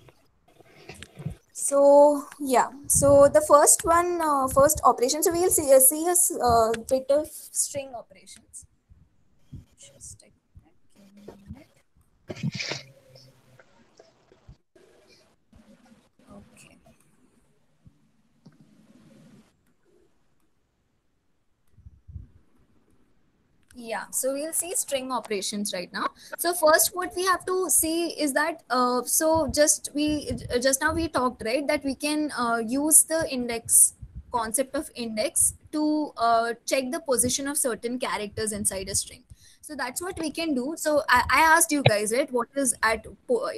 so yeah, so the first one, first operation, so we'll see a bit of string operations. Just a minute, give me a minute. Okay. Yeah, so we'll see string operations right now. So first what we have to see is that so just now we talked, right, that we can use the index concept of index to check the position of certain characters inside a string. So that's what we can do. So I asked you guys, right, what is at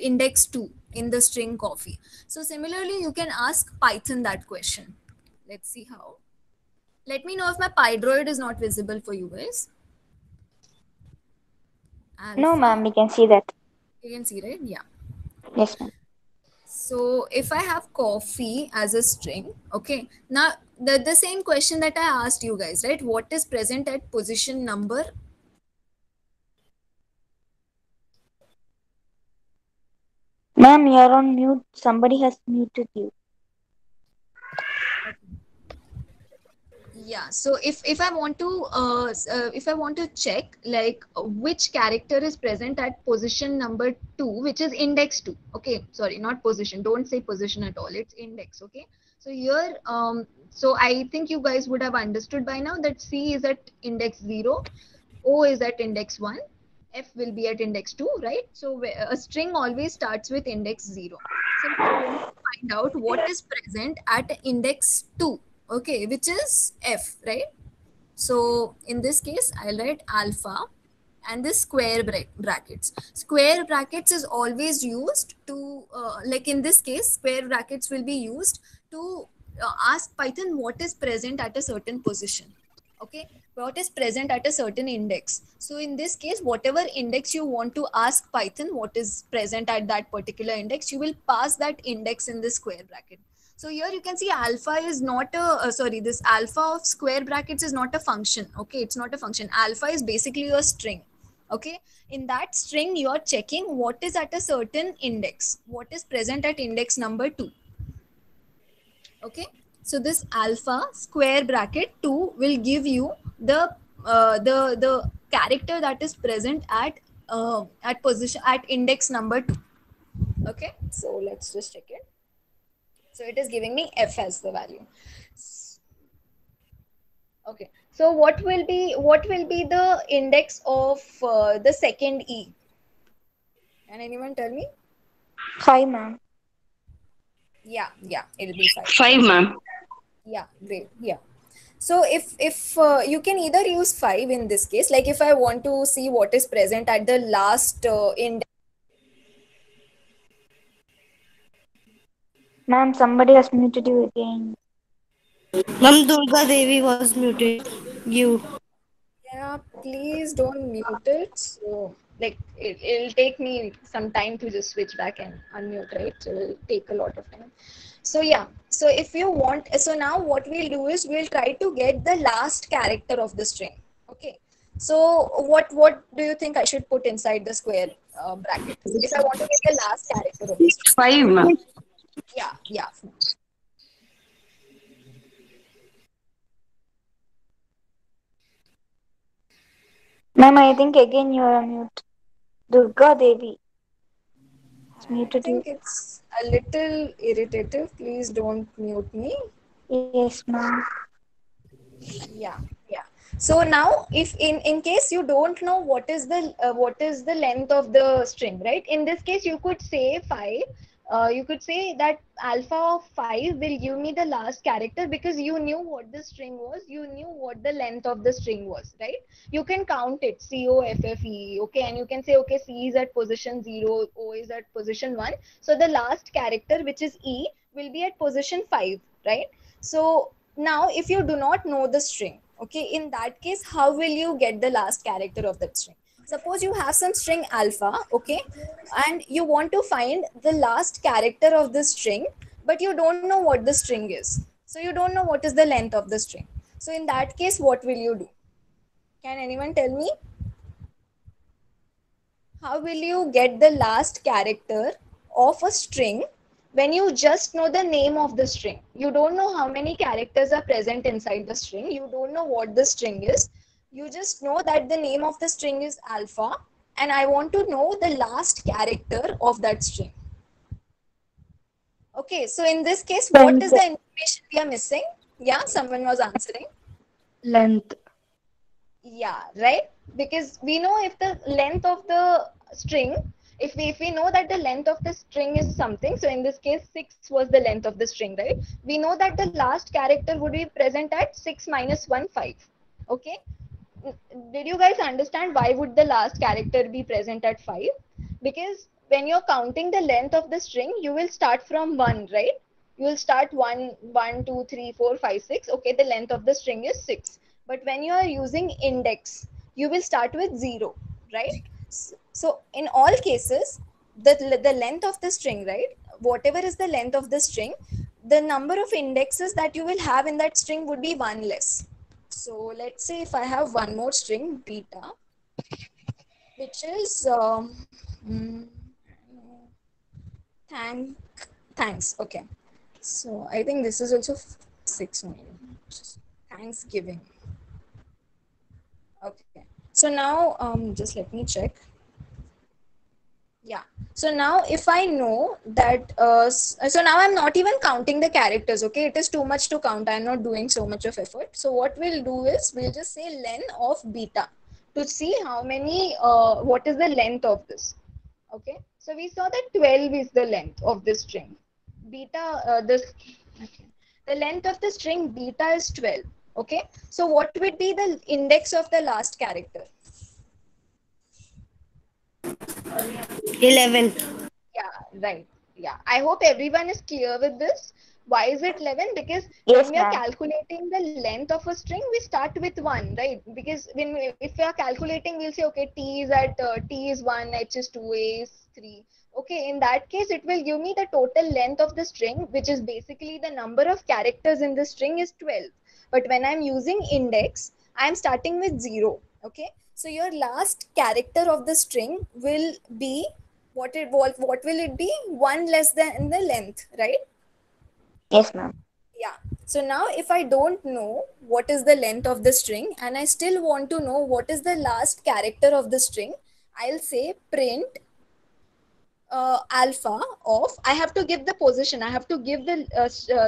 index 2 in the string coffee. So similarly you can ask Python that question. Let's see how. Let me know if my PyDroid is not visible for you guys. No, Alpha. ma'am, we can see that. You can see, right? Yeah. Yes, ma'am. So if I have coffee as a string, okay. Now the same question that I asked you guys, right? What is present at position number? Ma'am, you're on mute. Somebody has muted you. Yeah, so if I want to if I want to check like which character is present at position number 2, which is index 2. Okay, sorry, not position, don't say position at all, it's index. Okay, so here so I think you guys would have understood by now that C is at index 0, O is at index 1, F will be at index 2, right? So a string always starts with index 0. So we want to find out what is present at index 2, okay, which is F, right? So in this case, I'll write alpha and this square brackets. Square brackets is always used to, like in this case, square brackets will be used to ask Python what is present at a certain position. Okay, what is present at a certain index. So in this case, whatever index you want to ask Python what is present at that particular index, you will pass that index in the square bracket. So here you can see alpha is not a, sorry, this alpha of square brackets is not a function. Okay, it's not a function. Alpha is basically a string. Okay, in that string you are checking what is at a certain index, what is present at index number 2. Okay, so this alpha square bracket 2 will give you the character that is present at position at index number 2. Okay, so let's just check it. So it is giving me F as the value. Okay, so what will be the index of the second E? Can anyone tell me? 5, ma'am. Yeah, it'll be 5. 5, ma'am. Yeah, great. Yeah. So if you can either use 5 in this case, like if I want to see what is present at the last index. Ma'am, somebody has muted you again. Ma'am, Durga Devi was muted. You. Yeah, please don't mute it. So, like, it'll take me some time to just switch back and unmute, right? So it'll take a lot of time. So, yeah. So, if you want, so now what we'll do is we'll try to get the last character of the string. Okay. So, what do you think I should put inside the square bracket? If I want to get the last character of the string. 5, ma'am. Yeah. Ma'am, I think again you are on mute. Durga Devi has I muted you. think it's a little irritative. Please don't mute me. Yes, ma'am. Yeah. So now if in case you don't know what is the length of the string, right, in this case you could say 5, you could say that alpha of 5 will give me the last character because you knew what the string was, you knew what the length of the string was, right? You can count it, COFFE, okay, and you can say, okay, C is at position 0, O is at position 1. So the last character, which is E, will be at position 5, right? So now if you do not know the string, okay, in that case, how will you get the last character of that string? Suppose you have some string alpha, okay, and you want to find the last character of the string, but you don't know what the string is. So you don't know what is the length of the string. So in that case, what will you do? Can anyone tell me? How will you get the last character of a string when you just know the name of the string? You don't know how many characters are present inside the string. You don't know what the string is. You just know that the name of the string is alpha, and I want to know the last character of that string. Okay, so in this case, what is the information we are missing? Yeah, someone was answering. Length. Yeah, right? Because we know if the length of the string, if we know that the length of the string is something, so in this case 6 was the length of the string, right? We know that the last character would be present at 6 minus 1, 5. Okay? Did you guys understand why would the last character be present at 5? Because when you're counting the length of the string, you will start from 1, right? You will start 1, 1, 2, 3, 4, 5, 6. Okay, the length of the string is 6. But when you are using index, you will start with 0, right? So in all cases, the length of the string, right? Whatever is the length of the string, the number of indexes that you will have in that string would be 1 less. So let's say if I have one more string, beta, which is mm, thank, thanks. Okay. So I think this is also 6 only. Thanksgiving. Okay. So now just let me check. Yeah. So now if I know that, so now I'm not even counting the characters, okay? It is too much to count. I'm not doing so much of effort. So what we'll do is we'll just say len of beta to see how many, what is the length of this, okay? So we saw that 12 is the length of this string. Beta, okay. The length of the string beta is 12, okay? So what would be the index of the last character? 11. Yeah, right. Yeah. I hope everyone is clear with this. Why is it 11? Because Yes, when we are ma'am. calculating the length of a string, we start with 1, right? Because if we are calculating, we'll say, okay, T is 1, H is 2, A is 3. Okay, in that case, it will give me the total length of the string, which is basically the number of characters in the string is 12. But when I'm using index, I'm starting with 0. Okay, so your last character of the string will be what will it be? 1 less than the length, right? Yes, ma'am. Yeah. So now if I don't know what is the length of the string and I still want to know what is the last character of the string, I'll say print alpha of, I have to give the position, I have to give the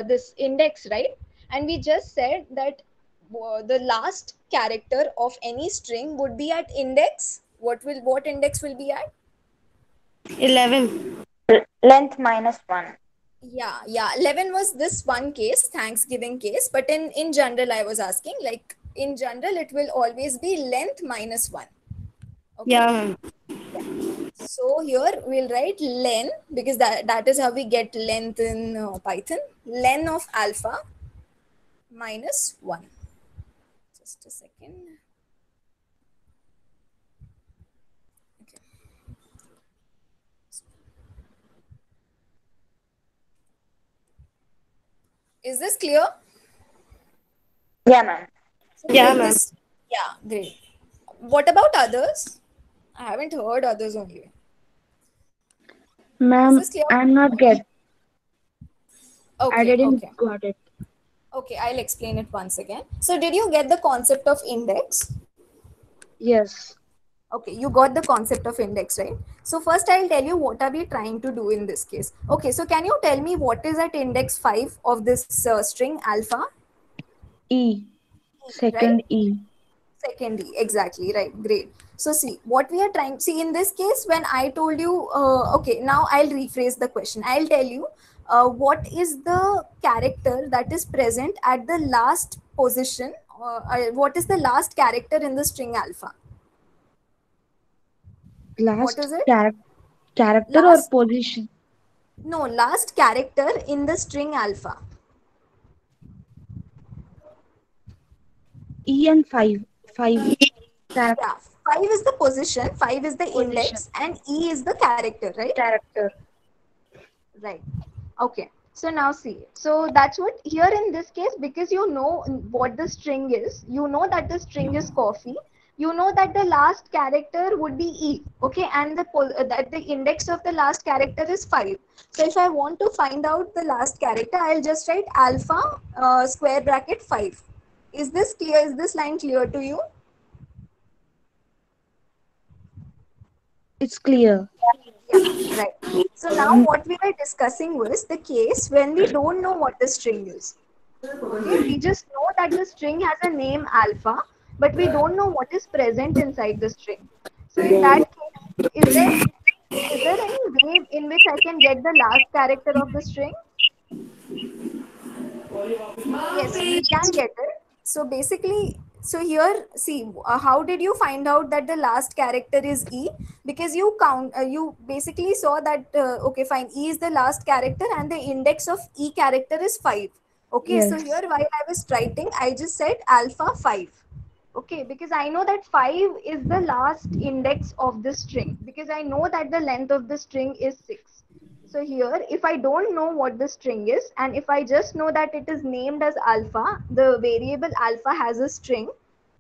this index, right? And we just said that the last character of any string would be at index. What index will be at? 11. Length minus 1. Yeah, 11 was this one case, Thanksgiving case, but in general I was asking, like in general it will always be length minus 1. Okay. Yeah. So here we'll write len, because that is how we get length in Python. Len of alpha minus 1. Just a second. Okay. Is this clear? Yeah, ma'am. So Yeah, will ma'am. this, yeah, great. What about others? I haven't heard others only. Is Ma'am, this clear? I'm not get. I Okay, didn't okay. got it. Okay, I'll explain it once again. So did you get the concept of index? Yes. Okay, you got the concept of index, right? So first I'll tell you what are we trying to do in this case. Okay, so can you tell me what is at index 5 of this string alpha? E. Right? Second E. Second E, exactly, right, great. So see, what we are trying, see in this case, when I told you, okay, now I'll rephrase the question. I'll tell you, what is the character that is present at the last position? What is the last character in the string alpha? What Last is it? character or Last, position? no, last character in the string alpha. E and five character Yeah, 5 is the position, 5 is the Position. index, and E is the character, right? Character. Right. Okay. So now see. So that's what here in this case, because you know what the string is, you know that the string is coffee. You know that the last character would be E. Okay, and that the index of the last character is 5. So if I want to find out the last character, I'll just write alpha square bracket 5. Is this clear? Is this line clear to you? It's clear. Yeah, right. So now what we were discussing was the case when we don't know what the string is. Okay, we just know that the string has a name alpha, but we don't know what is present inside the string. So in that case, is there any way in which I can get the last character of the string? Yes, we can get it. So basically, so here, see, how did you find out that the last character is E? Because you basically saw that, okay, fine, E is the last character and the index of E character is 5. Okay, so Yes. here while I was writing, I just said alpha 5. Okay, because I know that 5 is the last index of the string, because I know that the length of the string is 6. So here, if I don't know what the string is, and if I just know that it is named as alpha, the variable alpha has a string,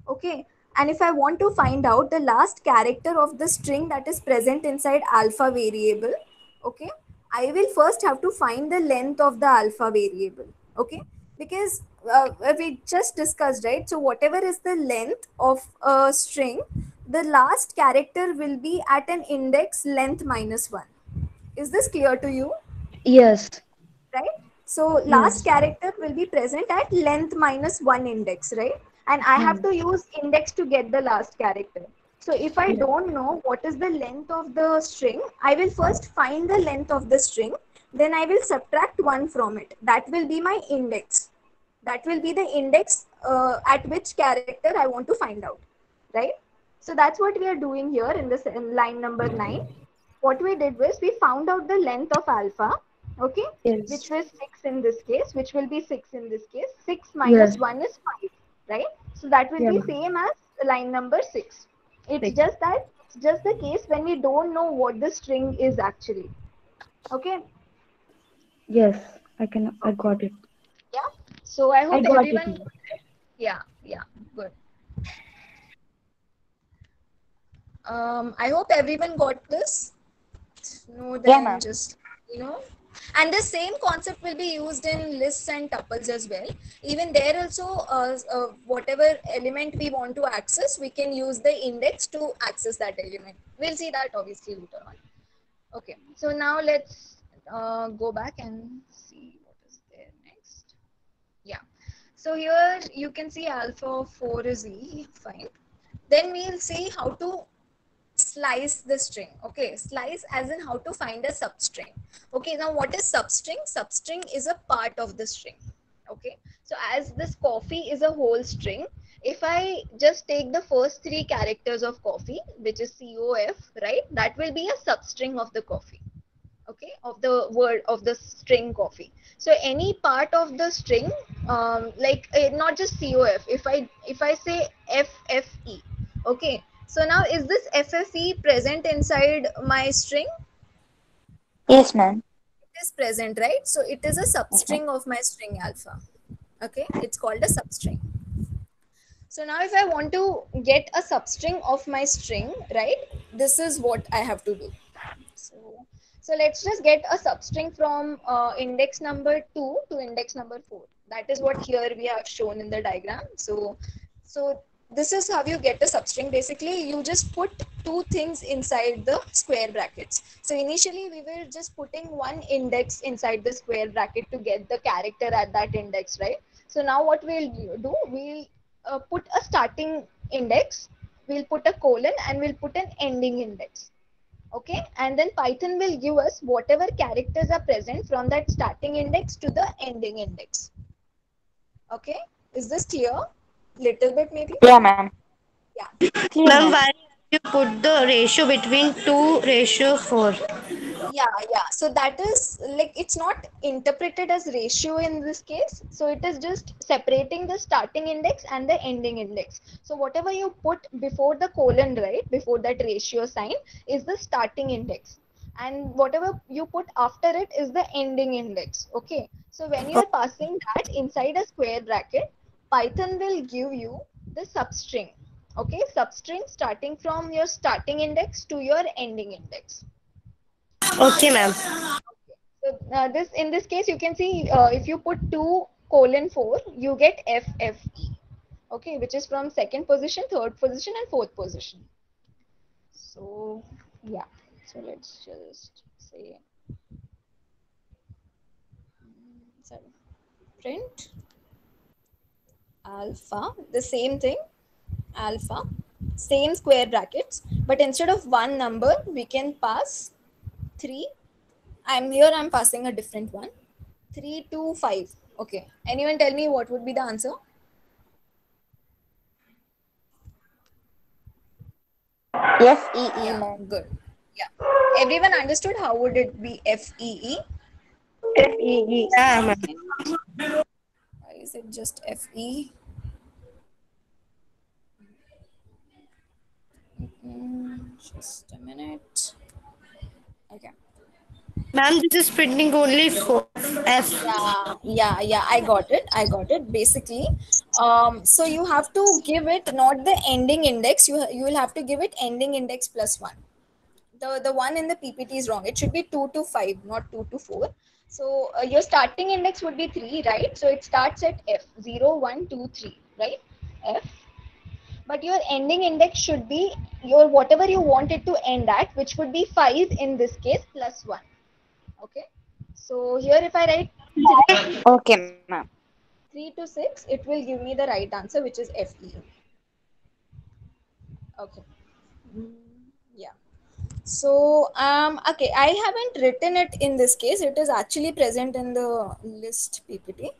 okay, and if I want to find out the last character of the string that is present inside alpha variable, okay, I will first have to find the length of the alpha variable, okay, because we just discussed, right? So whatever is the length of a string, the last character will be at an index length minus 1. Is this clear to you? Yes. Right? So last Yes. character will be present at length minus 1 index, right? And I have to use index to get the last character. So if I Yes. don't know what is the length of the string, I will first find the length of the string, then I will subtract 1 from it. That will be my index. That will be the index at which character I want to find out, right? So that's what we are doing here in this in line number 9. What we did was we found out the length of alpha, okay, Yes. which was 6 in this case, which will be 6 in this case. 6 minus Yes. 1 is 5, right? So that will Yeah. be same as line number 6. It's Six. just that it's just the case when we don't know what the string is actually. Okay. Yes. I got it. Yeah. So I I hope got it. everyone. Yeah. Yeah. Good. I hope everyone got this. No, Yeah, then ma'am. just, you know. And the same concept will be used in lists and tuples as well. Even there also, whatever element we want to access, we can use the index to access that element. We'll see that obviously later on. Okay, so now let's go back and see what is there next. Yeah, so here you can see alpha of 4 is E, fine. Then we'll see how to slice the string. Okay, slice as in how to find a substring. Okay, now what is substring? Substring is a part of the string. Okay, so as this coffee is a whole string, if I just take the first 3 characters of coffee, which is COF, right, that will be a substring of the coffee. Okay, of the word of the string coffee. So any part of the string, like not just COF, if I say FFE, okay, so now is this FFE present inside my string? Yes, ma'am. It is present, right? So it is a Yes, ma'am. substring of my string alpha. Okay, it's called a substring. So now if I want to get a substring of my string, right, this is what I have to do. So let's just get a substring from index number 2 to index number 4. That is what here we have shown in the diagram. So this is how you get a substring. Basically, you just put 2 things inside the square brackets. So initially we were just putting one index inside the square bracket to get the character at that index, right? So now what we'll do, we'll put a starting index, we'll put a colon and we'll put an ending index. Okay, and then Python will give us whatever characters are present from that starting index to the ending index. Okay, is this clear? Little bit maybe? Yeah, ma'am. Yeah. Clear, Ma'am, ma'am. why you put the ratio between 2:4? Yeah, so that is like, it's not interpreted as ratio in this case, so it is just separating the starting index and the ending index. So whatever you put before the colon, right, before that ratio sign, is the starting index, and whatever you put after it is the ending index. Okay, so when you are passing that inside a square bracket, Python will give you the substring. Okay, substring starting from your starting index to your ending index. Okay, ma'am. So this, in this case, you can see if you put 2:4, you get FFE. Okay, which is from second position, third position, and fourth position. So yeah, so let's just say, sorry, print alpha, the same thing, alpha, same square brackets, but instead of one number, we can pass 3. I'm passing a different one. 3 to 5. Okay. Anyone tell me what would be the answer? FEE, Yeah, ma'am. good. Yeah. Everyone understood how would it be FEE? FEE. Yeah, ma'am. Why is it just FE? Just a minute. Okay. Ma'am, this is printing only for F. Yeah. I got it. Basically, so you have to give it not the ending index. You will have to give it ending index plus one. The one in the PPT is wrong. It should be 2 to 5, not 2 to 4. So your starting index would be 3, right? So it starts at F, 0, 1, 2, 3, right? F. But your ending index should be your whatever you want it to end at, which would be 5 in this case, plus 1. Okay. So here if I write Okay, ma'am. 3 to 6, it will give me the right answer, which is FE. Okay. Yeah. So, okay, I haven't written it in this case. It is actually present in the list PPT.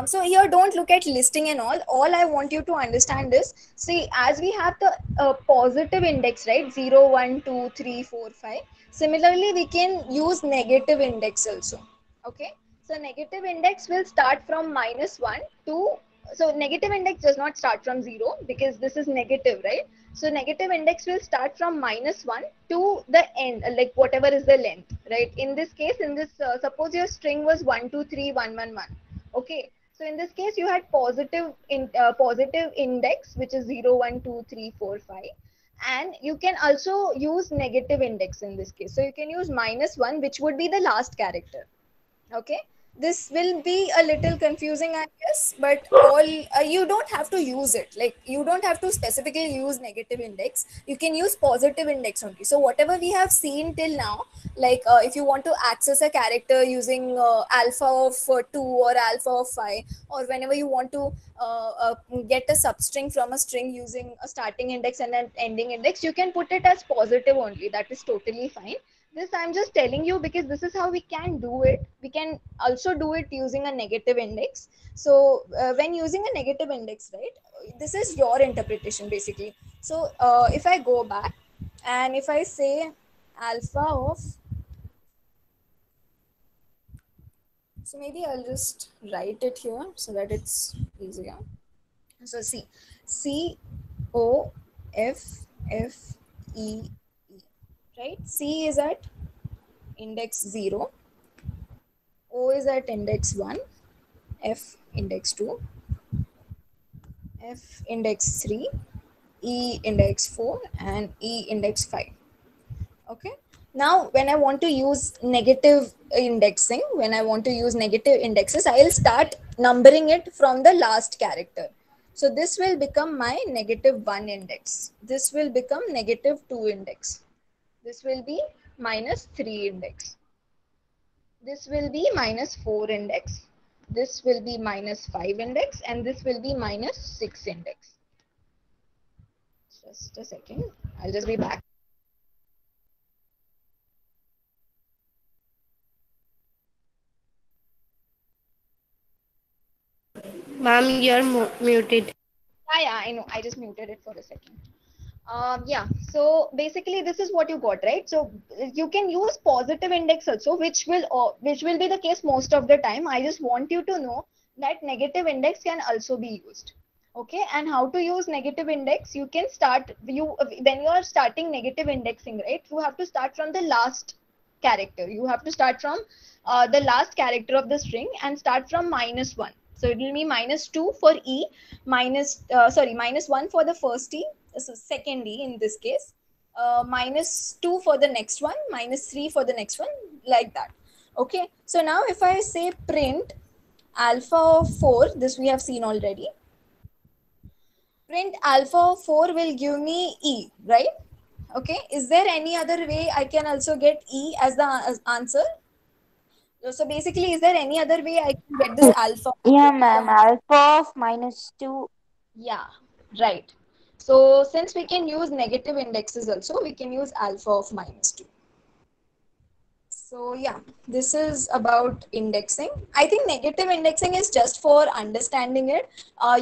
So here, don't look at listing and all. All I want you to understand is, see, as we have the positive index, right? 0, 1, 2, 3, 4, 5. Similarly, we can use negative index also. Okay. So negative index will start from -1 to, so negative index does not start from 0 because this is negative, right? So negative index will start from -1 to the end, like whatever is the length, right? In this case, in this, suppose your string was 1, 2, 3, 1, 1, 1. Okay. So in this case, you had positive index, which is 0, 1, 2, 3, 4, 5. And you can also use negative index in this case. So you can use -1, which would be the last character. Okay, this will be a little confusing, I guess, but all you don't have to use it, like you don't have to specifically use negative index. You can use positive index only. So whatever we have seen till now, like if you want to access a character using alpha of 2 or alpha of 5, or whenever you want to get a substring from a string using a starting index and an ending index, you can put it as positive only. That is totally fine. This I'm just telling you because this is how we can do it. We can also do it using a negative index. So when using a negative index, right, this is your interpretation basically. So if I go back and if I say alpha of, so maybe I'll just write it here so that it's easier. So see, COFFE, right? C is at index 0, O is at index 1, F index 2, F index 3, E index 4, and E index 5. Okay. Now, when I want to use negative indexing, when I want to use negative indexes, I'll start numbering it from the last character. So this will become my -1 index. This will become -2 index. This will be -3 index. This will be -4 index. This will be -5 index, and this will be -6 index. Just a second. I'll just be back. Ma'am, you're muted. Yeah, I know. I just muted it for a second. Yeah, so basically this is what you got, right? So you can use positive index also, which will be the case most of the time. I just want you to know that negative index can also be used. Okay, and how to use negative index? You can start you when you are starting negative indexing, right? You have to start from the last character. You have to start from the last character of the string and start from -1. So it will be -2 for E, -1 for the first E, so second E in this case, -2 for the next one, -3 for the next one, like that. Okay, so now if I say print alpha of 4, this we have seen already. Print alpha of 4 will give me E, right? Okay, is there any other way I can also get E as the answer? So basically, is there any other way I can get this alpha? Yeah, ma'am. Alpha of -2. Yeah, right. So since we can use negative indexes also, we can use alpha of -2. So yeah, this is about indexing. I think negative indexing is just for understanding it.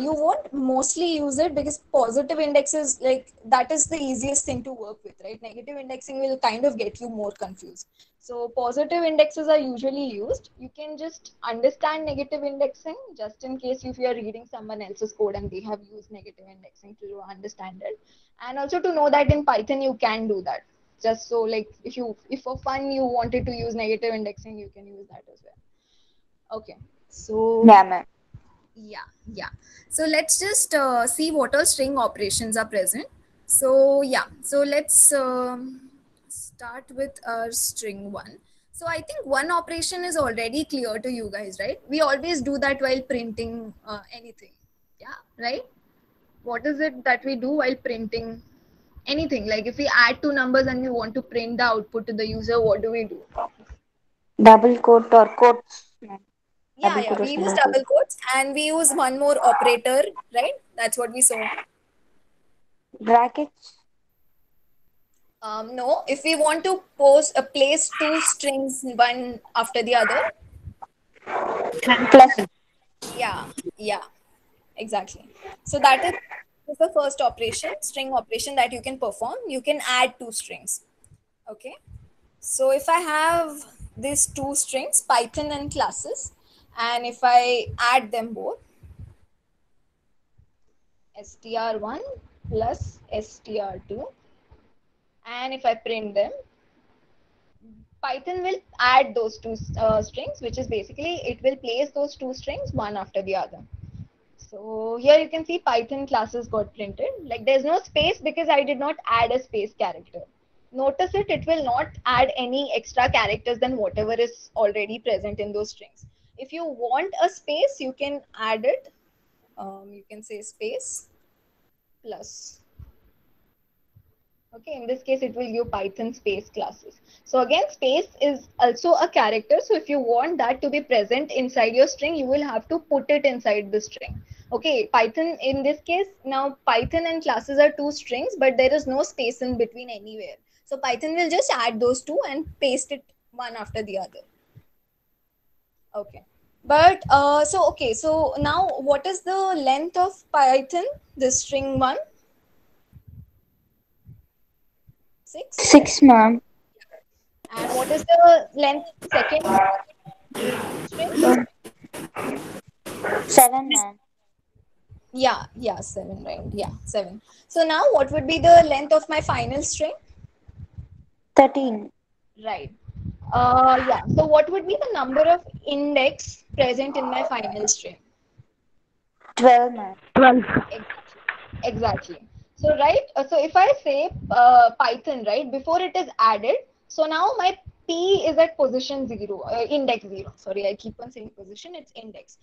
You won't mostly use it because positive indexes, like, that is the easiest thing to work with, right? Negative indexing will kind of get you more confused. So positive indexes are usually used. You can just understand negative indexing just in case if you are reading someone else's code and they have used negative indexing to understand it. And also to know that in Python you can do that, just so, like, if for fun you wanted to use negative indexing, you can use that as well. Okay, so Yeah, ma'am. yeah. So let's just see what all string operations are present. So yeah, so let's start with our string one. So I think one operation is already clear to you guys, right? We always do that while printing anything. Yeah, right? What is it that we do while printing anything? Like if we add two numbers and we want to print the output to the user, what do we do? Double quote or quotes, ma'am. Double Yeah, quote or we use single quote. double quotes and we use one more operator, right? That's what we saw. Brackets. No, if we want to place two strings one after the other, Plus. yeah, exactly. So that is the first operation, string operation that you can perform. You can add two strings. Okay. So if I have these two strings, Python and classes, and if I add them both, str1 plus str2, and if I print them, Python will add those two strings, which is basically it will place those two strings one after the other. So here you can see Python classes got printed. Like there's no space because I did not add a space character. Notice it will not add any extra characters than whatever is already present in those strings. If you want a space, you can add it. You can say space plus. Okay, in this case, it will give Python space classes. So again, space is also a character. So if you want that to be present inside your string, you will have to put it inside the string. Okay, Python in this case, now Python and classes are two strings, but there is no space in between anywhere. So Python will just add those two and paste it one after the other. Okay. But so now what is the length of Python, this string one? 6. 6, ma'am. And what is the length second string? 7, ma'am. Yeah, 7, right? Yeah, 7. So now what would be the length of my final string? 13. Right. Yeah. So what would be the number of index present in my final string? 12, ma'am. Exactly. So right. So if I say Python, right, before it is added, so now my P is at position 0, index 0. Sorry, I keep on saying position. It's index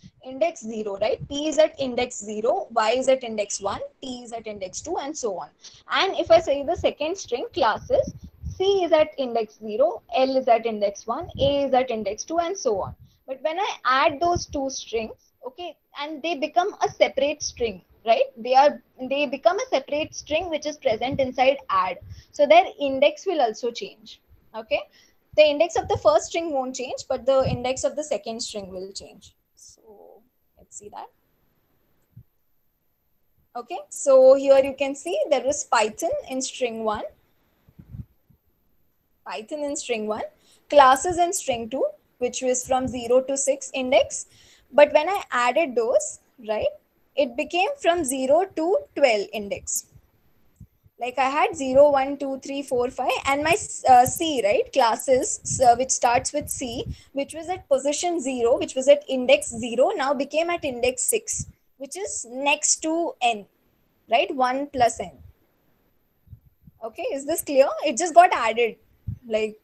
0, right? P is at index 0, Y is at index 1, T is at index 2, and so on. And if I say the second string classes, C is at index 0, L is at index 1, A is at index 2, and so on. But when I add those two strings, okay, and they become a separate string, right? They become a separate string which is present inside add. So their index will also change. Okay, the index of the first string won't change, but the index of the second string will change. So let's see that. Okay, so here you can see there is Python in string 1, Python in string 1, classes in string 2, which was from 0 to 6 index. But when I added those, right, it became from 0 to 12 index. Like I had 0, 1, 2, 3, 4, 5, and my C, right, classes, which starts with C, which was at position 0, which was at index 0, now became at index 6, which is next to n, right? 1 plus n. Okay, is this clear? It just got added. Like,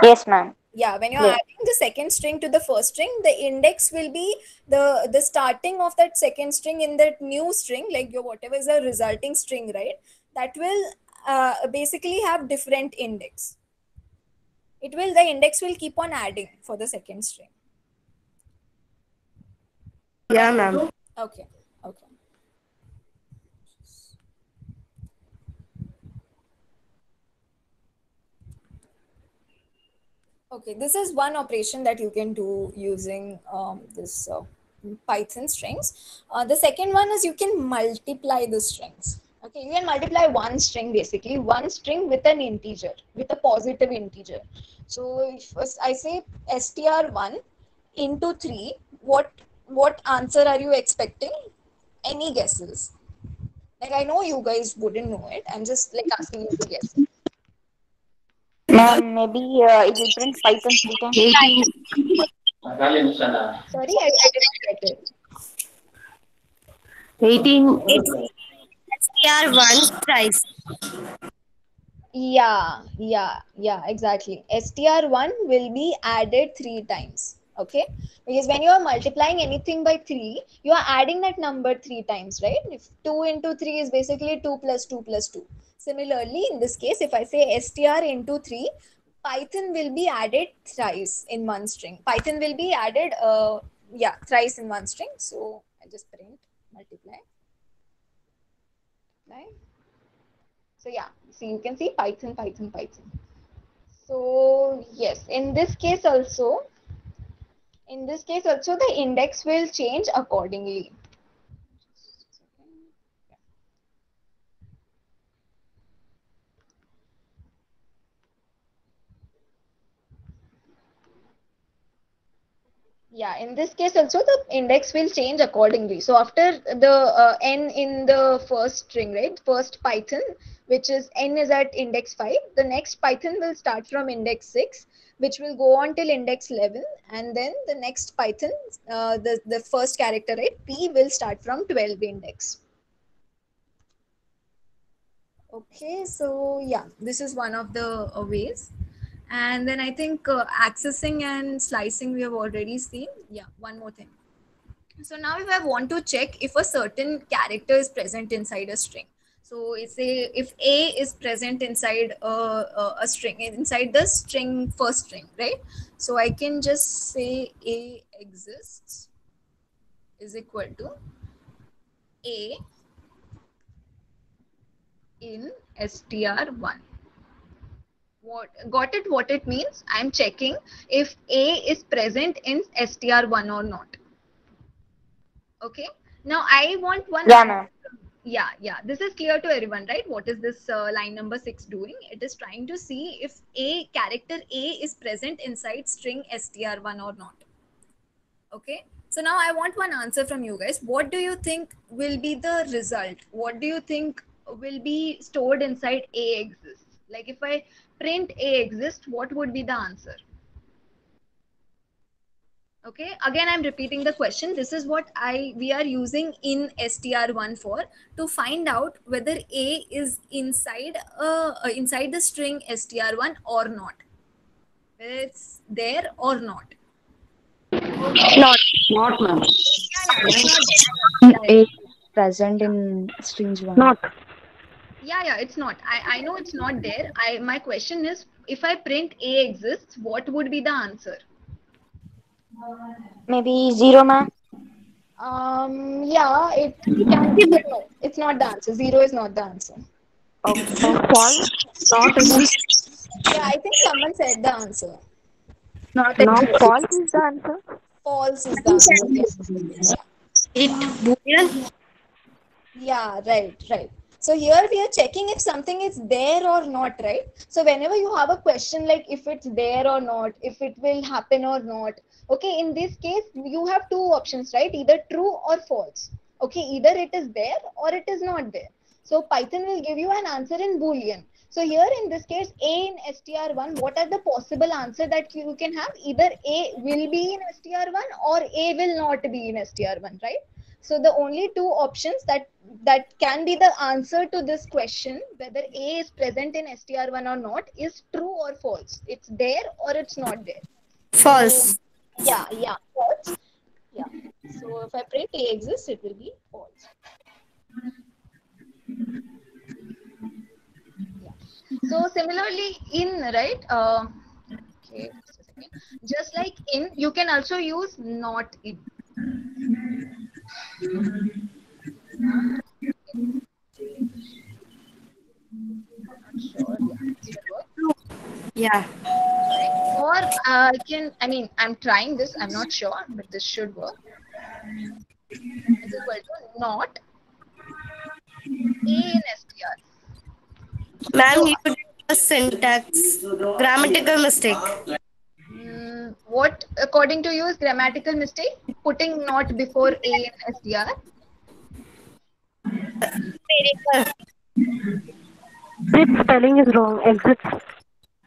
Yes, ma'am. yeah, when you're Clear. adding the second string to the first string, the index will be the starting of that second string in that new string, like your whatever is a resulting string, right? That will basically have different index. The index will keep on adding for the second string. Yeah, ma'am. Okay, okay. Okay, this is one operation that you can do using this Python strings. The second one is you can multiply the strings. Okay, you can multiply one string, basically one string with an integer, with a positive integer. So if I say str1 into 3, what answer are you expecting? Any guesses? Like I know you guys wouldn't know it. I'm just like asking you to guess. Ma'am, maybe it will print Python 3 times. 18. Sorry, I didn't get it. 18. It's STR1 price. Yeah, exactly. str1 will be added 3 times. Okay, because when you are multiplying anything by 3, you are adding that number 3 times, right? If 2 into 3 is basically 2 plus 2 plus 2. Similarly, in this case, if I say str into 3, Python will be added thrice in one string. Python will be added thrice in one string. So I just print multiply. Right? So yeah, so you can see Python, Python, Python. So yes, in this case also, the index will change accordingly. Yeah, in this case also the index will change accordingly. So after the n in the first string, right, first Python, which is n is at index 5, the next Python will start from index 6, which will go on till index 11, and then the next Python, the first character, right, p, will start from 12 index. Okay, so yeah, this is one of the ways. And then I think accessing and slicing we have already seen. Yeah, one more thing. So now if I want to check if a certain character is present inside a string. So if A is present inside a string, inside the string, first string, right? So I can just say A exists is equal to A in str1. What it means? I'm checking if A is present in str1 or not. Okay, now I want one. Yeah, ma'am. Yeah, this is clear to everyone, right? What is this line number 6 doing? It is trying to see if character A is present inside string str1 or not. Okay, so now I want one answer from you guys. What do you think will be the result? What do you think will be stored inside A exists? Like if I print A exists, what would be the answer? Okay, again I'm repeating the question. This is what we are using in str1 for, to find out whether A is inside inside the string str1 or not, whether it's there or not. Not, ma'am. Yeah, it's not there. Yeah, A present in strings 1. Not. yeah, it's not. I know it's not there. My question is, if I print A exists, what would be the answer? Maybe 0, ma'am. Yeah, it can be, but no, it's not the answer. Zero is not the answer. Okay. False. Not exist. Yeah, I think someone said the answer. Not Now exist. false is the answer. False is the answer. Yes. Yeah. It Boolean. Yeah, right, right. So here we are checking if something is there or not, right? So whenever you have a question like if it's there or not, if it will happen or not, okay, in this case you have two options, right? Either true or false. Okay, either it is there or it is not there. So Python will give you an answer in Boolean. So here in this case, A in str1, what are the possible answer that you can have? Either A will be in str1 or A will not be in str1, right? So the only two options that can be the answer to this question, whether A is present in str1 or not, is true or false. It's there or it's not there. So False. yeah, false. Yeah. So if I print A exists, it will be false. Yeah. So similarly, in right. Okay, just a second. Just like in, you can also use not in. Not in. Not sure. Yeah, this will work. Yeah. Right? Or I mean, I'm trying this, I'm not sure, but this should work. Is equal to not A in str. Ma'am, So, you did a syntax. Grammatical mistake. what according to you is grammatical mistake? Putting not before A in str. Variable. Its spelling is wrong. Exit.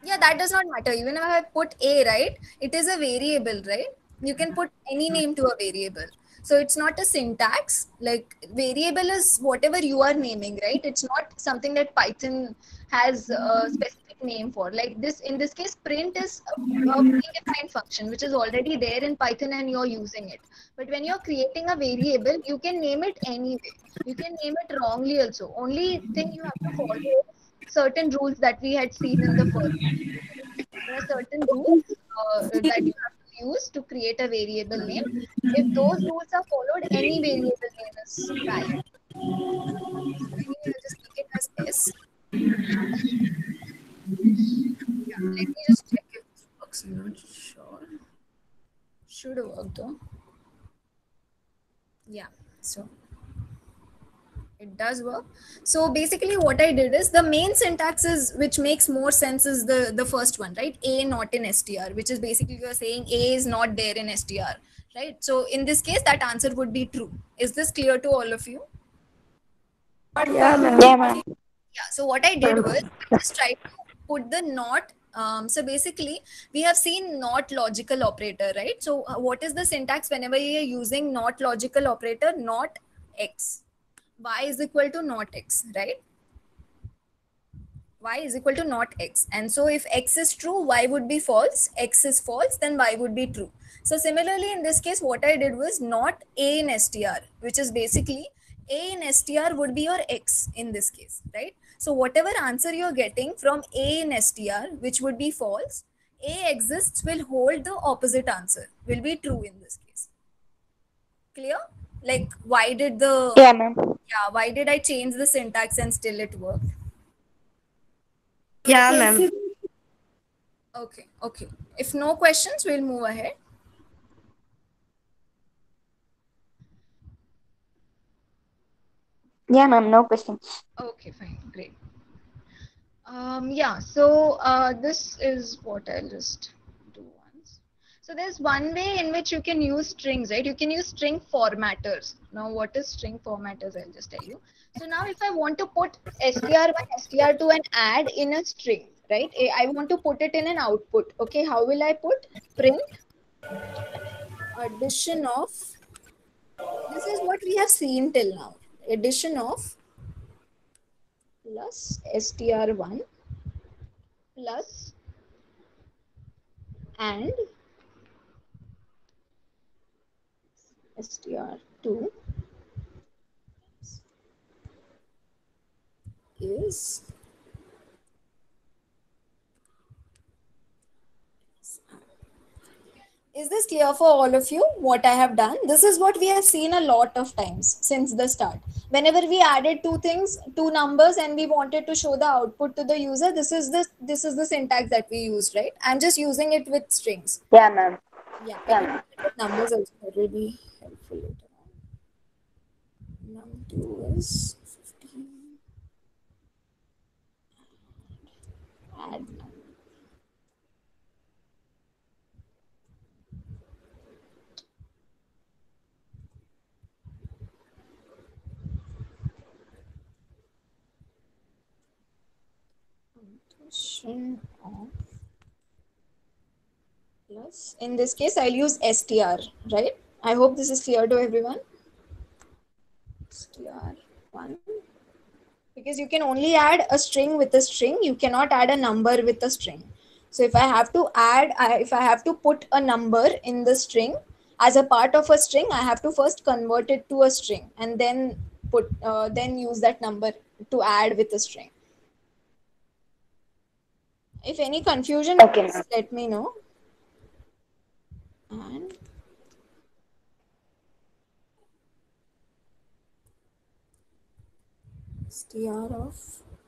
Yeah, that does not matter. Even if I put A, right, it is a variable, right? You can put any name to a variable. So it's not a syntax. Like variable is whatever you are naming, right? It's not something that Python has a specific name for. Like this, in this case, print is a predefined function which is already there in Python and you're using it. But when you're creating a variable, you can name it anyway. You can name it wrongly also. Only thing you have to follow is certain rules that we had seen in the first. There are certain rules that you have to use to create a variable name. If those rules are followed, any variable name is valid. So anyway, I'll just make it as S. Yeah, let me just check if this works. I'm not sure. Should work though. Yeah. So it does work. So basically what I did is the main syntax is which makes more sense is the first one, right? A not in str, which is basically you're saying A is not there in str, right? So in this case that answer would be true. Is this clear to all of you? Yeah, ma'am. Yeah, ma'am. Yeah, so what I did was I just tried to put the not. So basically, we have seen not logical operator, right? So what is the syntax whenever you're using not logical operator? Not x. Y is equal to not x, right? Y is equal to not x. And so if x is true, y would be false. X is false, then y would be true. So similarly, in this case, what I did was not a in str, which is basically a in str would be your x in this case, right? So whatever answer you're getting from a in str, which would be false, a exists will hold the opposite answer, will be true in this case. Clear? Like why did the, Yeah, ma'am. yeah, why did I change the syntax and still it worked? Yeah, ma'am. Okay, okay. If no questions, we'll move ahead. Yeah, ma'am. No questions. Okay, fine, great. Yeah, so this is what I'll just do once. So there's one way in which you can use strings, right? You can use string formatters. Now, what is string formatters? I'll just tell you. So now if I want to put str1, str2 and add in a string, right? I want to put it in an output. Okay, how will I put? Print addition of, this is what we have seen till now. Addition of plus str1 plus and str2 is this clear for all of you what I have done? This is what we have seen a lot of times since the start. Whenever we added two numbers, and we wanted to show the output to the user, this is the syntax that we used, right? I'm just using it with strings. Yeah, ma'am. Yeah, I Yeah, can ma'am. use it with numbers also. That will be helpful later on. Num2 is 15. Add num. String of plus. In this case, I'll use str, right? I hope this is clear to everyone. Str1. Because you can only add a string with a string. You cannot add a number with a string. So if I have to if I have to put a number in the string as a part of a string, I have to first convert it to a string and then then use that number to add with a string. If any confusion, Okay, please ma'am. let me know. And str of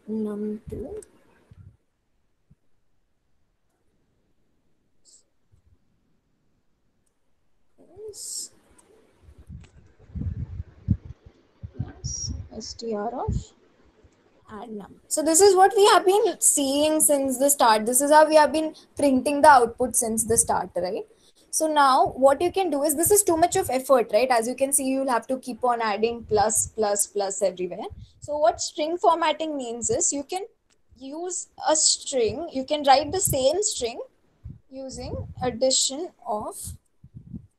num2 is plus str of add num. So this is what we have been seeing since the start. This is how we have been printing the output since the start, right? So now what you can do is, this is too much of effort, right? As you can see, you'll have to keep on adding plus, plus, plus everywhere. So what string formatting means is, you can use a string, you can write the same string using addition of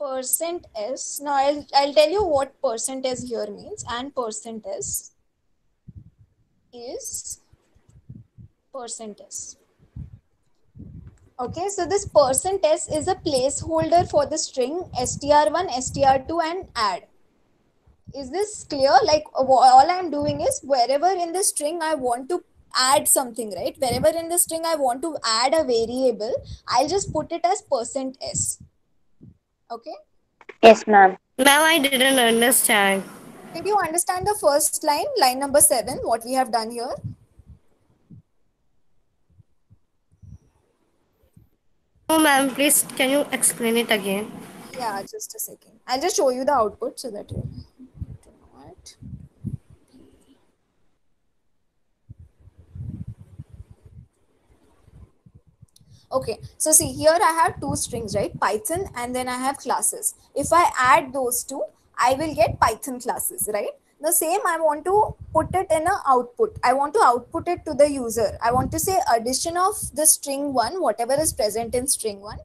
%s. Now I'll tell you what %s here means, and %s is %s. Okay, so this %s is a placeholder for the string str1, str2 and add. Is this clear? Like, all I'm doing is, wherever in the string I want to add something, right? Wherever in the string I want to add a variable, I'll just put it as %s. Okay. Yes, ma'am. Ma'am, I didn't understand. Did you understand the first line, line number 7, what we have done here? No, ma'am, please, can you explain it again? Yeah, just a second. I'll just show you the output so that you know it. Okay, so see here I have two strings, right? Python, and then I have classes. If I add those two, I will get Python classes, right? The same, I want to put it in an output. I want to output it to the user. I want to say addition of the string 1, whatever is present in string 1,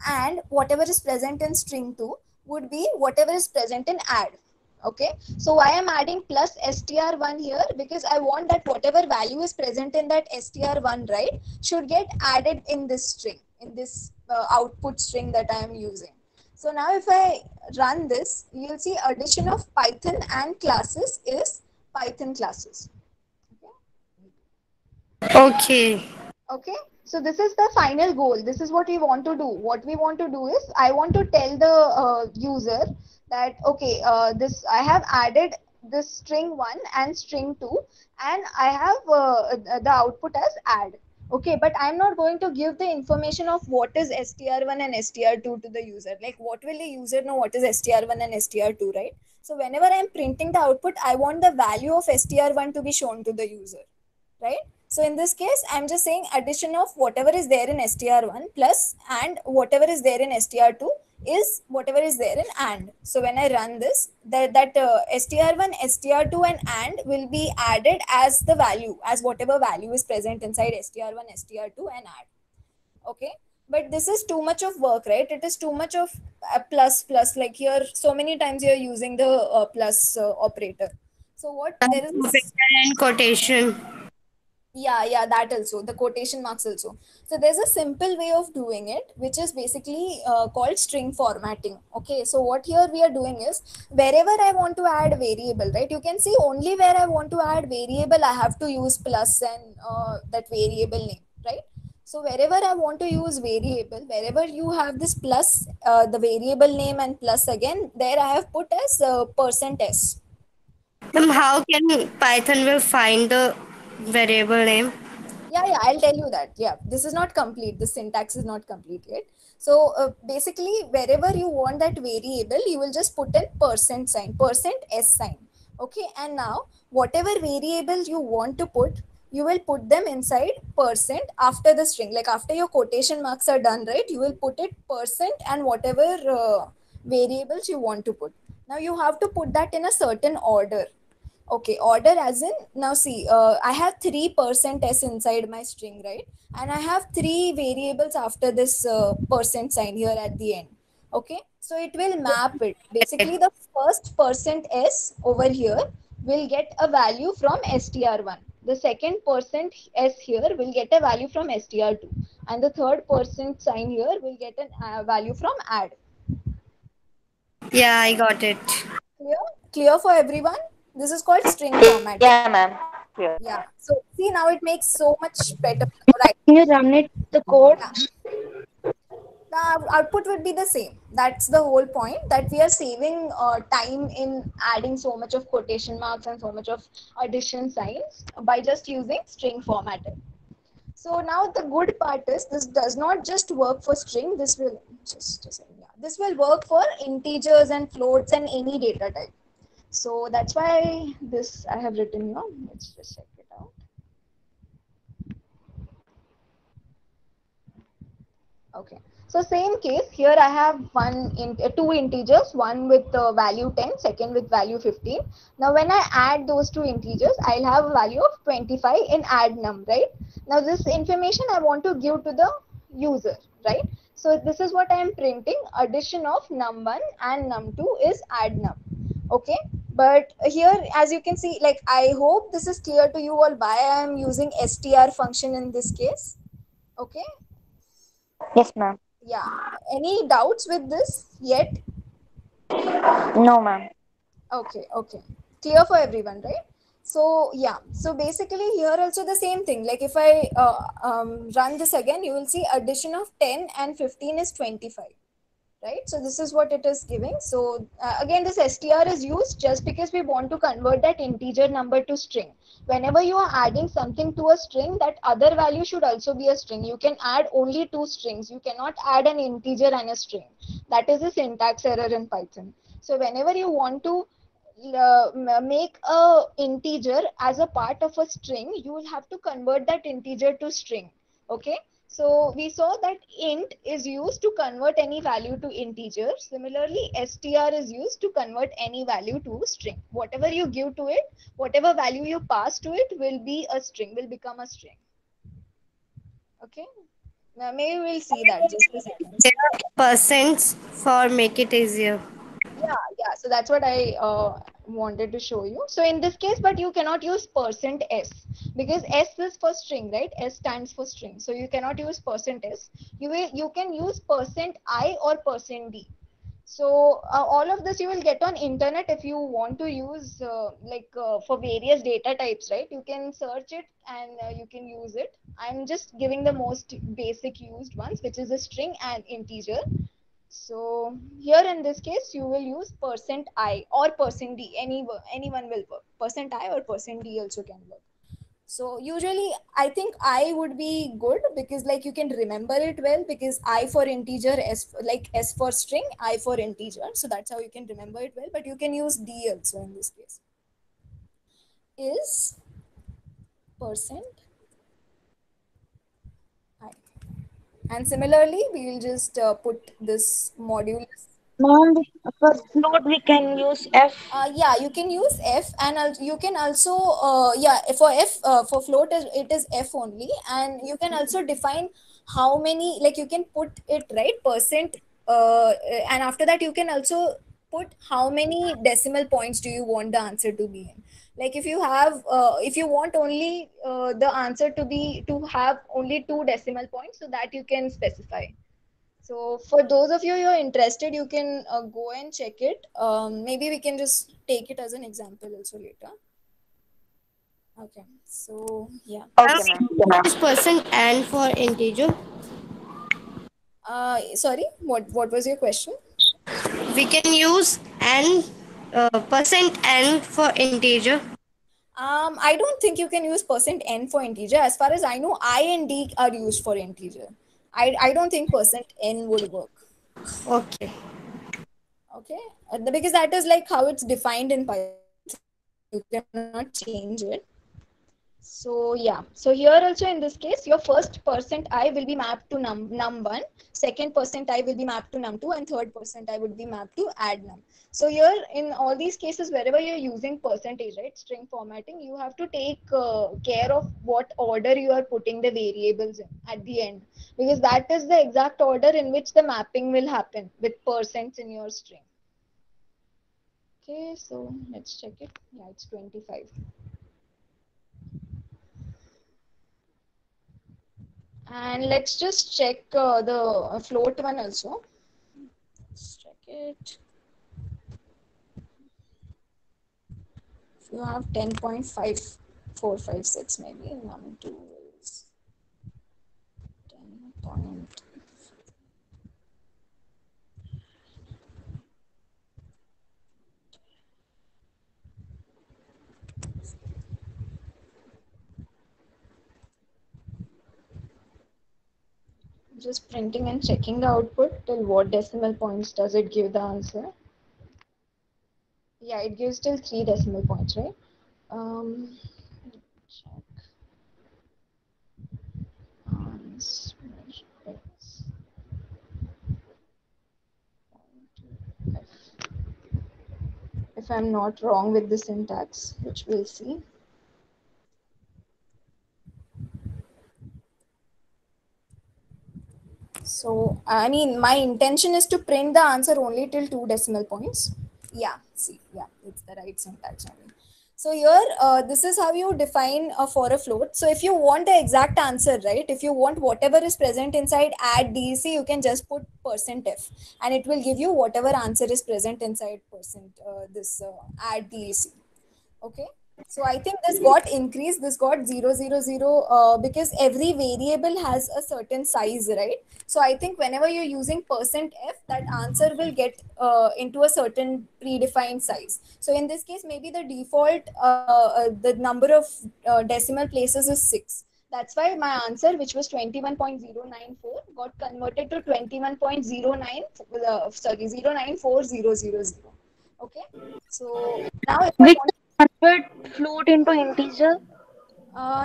and whatever is present in string 2 would be whatever is present in add. Okay, so why I'm adding plus str1 here? Because I want that whatever value is present in that str1, right, should get added in this string, in this output string that I am using. So now if I run this, you'll see addition of Python and classes is Python classes. Okay. Okay, so this is the final goal. This is what we want to do. What we want to do is, I want to tell the user that, okay, this I have added this string 1 and string 2, and I have the output as add. Okay, but I'm not going to give the information of what is str1 and str2 to the user. Like, what will the user know what is str1 and str2, right? So whenever I'm printing the output, I want the value of str1 to be shown to the user, right? So in this case, I'm just saying addition of whatever is there in str1 plus, and whatever is there in str2 is whatever is there in and. So when I run this, that str1, str2 and will be added as the value, as whatever value is present inside str1, str2 and add. Okay, but this is too much of work, right? It is too much of plus plus, like here so many times you're using the plus operator. So what there is, And quotation. yeah, that also, the quotation marks also. So there's a simple way of doing it, which is basically called string formatting. Okay, so what here we are doing is, wherever I want to add variable, right, you can see only where I want to add variable I have to use plus and that variable name, right? So wherever I want to use variable, wherever you have this plus, the variable name and plus again, there I have put as %s. How can Python will find the variable name? Yeah, I'll tell you that. Yeah, this is not complete. The syntax is not complete yet. So basically, wherever you want that variable, you will just put a %sign, %s sign. Okay, and now whatever variables you want to put, you will put them inside percent after the string. Like after your quotation marks are done, right? You will put it percent and whatever variables you want to put. Now you have to put that in a certain order. Okay, order as in, now see, I have 3% s inside my string, right? And I have three variables after this % sign here at the end. Okay, so it will map it. Basically, the first %s over here will get a value from str1. The second %s here will get a value from str2. And the third % sign here will get a value from add. Yeah, I got it. Clear? Clear for everyone? This is called string formatting. Yeah, ma'am. Clear. Yeah. So see, now it makes so much better. Right. Can you run it the code? The output would be the same. That's the whole point, that we are saving time in adding so much of quotation marks and so much of addition signs by just using string formatting. So now the good part is this does not just work for string. This will just a second, yeah. This will work for integers and floats and any data type. So that's why this I have written here. Let's just check it out. Okay. So same case here, I have two integers, one with value 10, second with value 15. Now when I add those two integers, I'll have a value of 25 in add num, right? Now this information I want to give to the user, right? So this is what I am printing. Addition of num1 and num2 is add num. Okay, but here as you can see, like, I hope this is clear to you all why I am using str function in this case. Okay. Yes, ma'am. Yeah. Any doubts with this yet? No, ma'am. Okay. Clear for everyone, right? So yeah. So basically here also the same thing. Like if I run this again, you will see addition of 10 and 15 is 25. Right, so this is what it is giving. So again, this str is used just because we want to convert that integer number to string. Whenever you are adding something to a string, that other value should also be a string. You can add only two strings. You cannot add an integer and a string. That is a syntax error in Python. So whenever you want to make a integer as a part of a string, you will have to convert that integer to string. Okay, so we saw that int is used to convert any value to integer. Similarly, str is used to convert any value to string. Whatever you give to it, whatever value you pass to it will be a string, will become a string. Okay, now maybe we'll see that just a second. There are percents for make it easier. Yeah, so that's what I wanted to show you. So in this case, but you cannot use %s because s is for string, right? S stands for string, so you cannot use %s. You can use %i or %d. So all of this you will get on internet if you want to use for various data types, right? You can search it and you can use it. I'm just giving the most basic used ones, which is a string and integer. So here in this case, you will use %i or %d. Anyone will work. %i or %d also can work. So usually I think I would be good because like you can remember it well, because I for integer, S for string, I for integer. So that's how you can remember it well. But you can use D also in this case. Is percent I. And similarly, we will just put this module. Ma'am, for float we can use F. Yeah, you can use F, and you can also for F, for float it is F only, and you can also define how many, like you can put it right percent, and after that you can also put how many decimal points do you want the answer to be in. Like if you want only the answer to have only 2 decimal points, so that you can specify. So for those of you who are interested, you can go and check it. Maybe we can just take it as an example also later. Okay. So yeah. Okay, ma'am. Is percent n for integer? Sorry. What was your question? We can use n percent n for integer. I don't think you can use percent n for integer. As far as I know, I and d are used for integer. I don't think percent n would work. Okay. Okay, because that is like how it's defined in Python. You cannot change it. So yeah, so here also in this case, your first percent I will be mapped to num1, second percent I will be mapped to num2, and third percent I would be mapped to add num. So here in all these cases, wherever you're using percentage, right, string formatting, you have to take care of what order you are putting the variables in at the end, because that is the exact order in which the mapping will happen with percents in your string. Okay, so let's check it. Yeah, it's 25. And let's just check the float one also. Let's check it. If you have 10.5456, maybe num2 is 10 point. Just printing and checking the output till what decimal points does it give the answer. Yeah, it gives till 3 decimal points, right? Check. If I'm not wrong with the syntax, which we'll see. So, I mean, my intention is to print the answer only till 2 decimal points. Yeah, see, yeah, it's the right syntax only. So here, this is how you define for a float. So if you want the exact answer, right, if you want whatever is present inside add DEC, you can just put %f and it will give you whatever answer is present inside this add DEC. Okay. So I think this got increased, this got 000 because every variable has a certain size, right? So I think whenever you're using %f, that answer will get into a certain predefined size. So in this case, maybe the default, the number of decimal places is 6. That's why my answer, which was 21.094, got converted to 21.09, sorry, 094,000. Okay. So now if I We want can convert float into integer.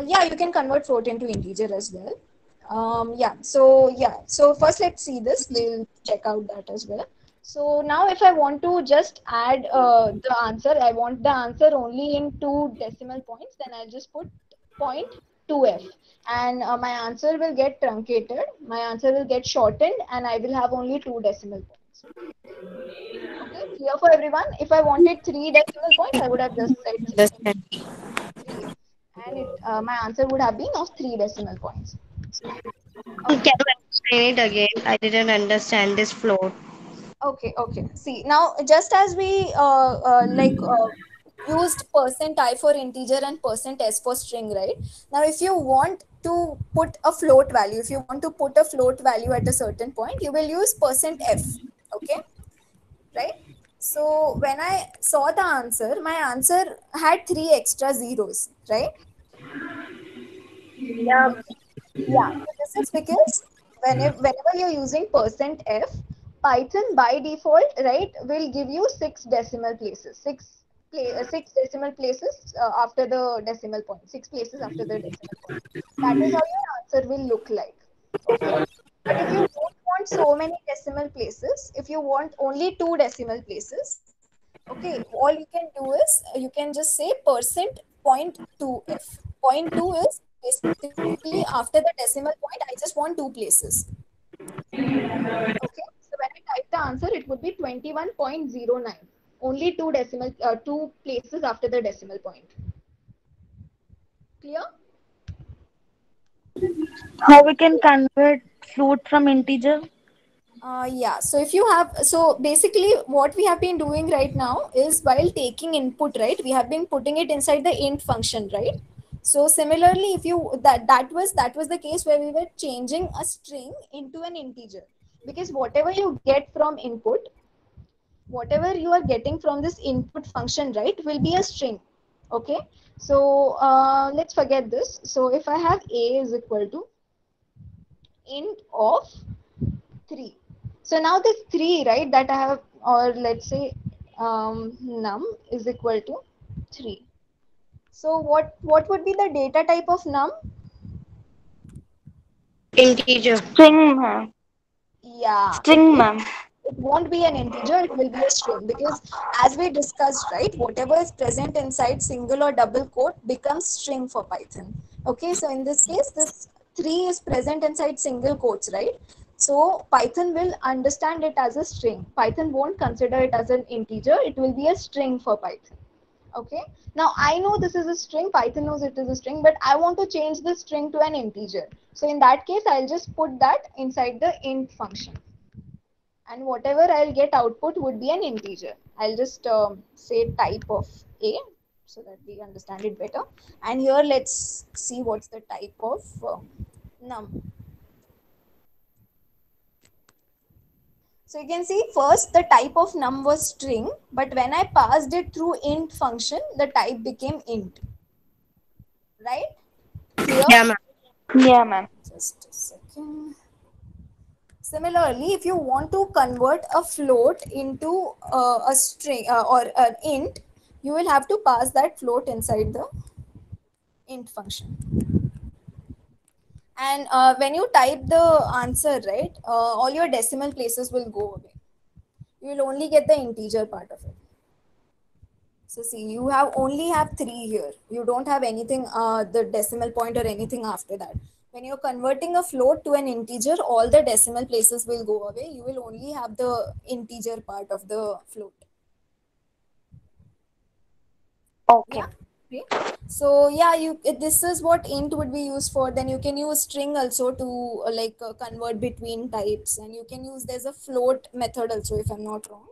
yeah, you can convert float into integer as well. So first let's see this. We'll check out that as well. So now if I want to just add the answer, I want the answer only in 2 decimal points, then I'll just put 0.2f and my answer will get truncated, my answer will get shortened and I will have only 2 decimal points. Okay, clear for everyone? If I wanted 3 decimal points, I would have just said 3f and my answer would have been of 3 decimal points. Can Okay. you explain it again? I didn't understand this float. Okay. See, now just as we used %i for integer and %s for string, right? Now, if you want to put a float value, if you want to put a float value at a certain point, you will use %f. Okay, right? So when I saw the answer, my answer had 3 extra zeros, right? Yeah. Okay. Yeah, so this is because whenever you're using %f, Python by default, right, will give you 6 decimal places, 6 decimal places after the decimal point, 6 places after the decimal point. That is how your answer will look like. Okay. But if you don't want so many decimal places, if you want only 2 decimal places, okay, all you can do is you can just say %.2f. Point 2 is basically after the decimal point, I just want 2 places. Okay, so when I type the answer, it would be 21.09. Only 2 places after the decimal point. Clear? How we can convert float from integer? Yeah, so if you have, so basically what we have been doing right now is while taking input, right, we have been putting it inside the int function, right? So similarly, if you that was the case where we were changing a string into an integer, because whatever you get from input, whatever you are getting from this input function, right, will be a string. Okay, so let's forget this. So if I have a is equal to int of 3, so now this 3, right, that I have, or let's say num is equal to 3. So what would be the data type of num? Integer. String, ma'am. Yeah, String, ma'am. it won't be an integer, it will be a string, because as we discussed, right, whatever is present inside single or double quote becomes string for Python. Okay, so in this case, this 3 is present inside single quotes, right? So Python will understand it as a string. Python won't consider it as an integer, it will be a string for Python. Okay, now I know this is a string, Python knows it is a string, but I want to change the string to an integer. So in that case, I'll just put that inside the int function, and whatever I'll get output would be an integer. I'll just say type of a so that we understand it better. And here let's see what's the type of num. So you can see first the type of num was string, but when I passed it through int function, the type became int. Right? Clear? Yeah, ma'am. Yeah, ma'am. Just a second. Similarly, if you want to convert a float into a string or an int, you will have to pass that float inside the int function. And when you type the answer, right, all your decimal places will go away. You will only get the integer part of it. So see, you only have 3 here. You don't have anything, the decimal point or anything after that. When you're converting a float to an integer, all the decimal places will go away. You will only have the integer part of the float. Okay. Yeah. Okay. So yeah, this is what int would be used for. Then you can use string also to convert between types, and you can use, there's a float method also, if I'm not wrong.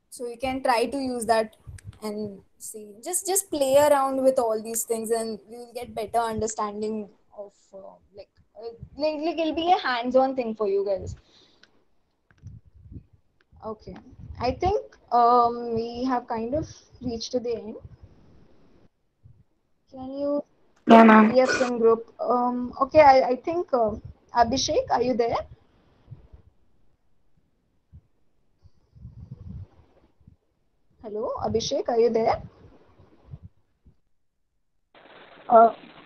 So you can try to use that and see. Just play around with all these things, and you will get better understanding of it'll be a hands-on thing for you guys. Okay, I think we have kind of reached to the end. Can you? Yeah, ma'am. Yes, in group. Okay, I think Abhishek, are you there? Hello, Abhishek, are you there?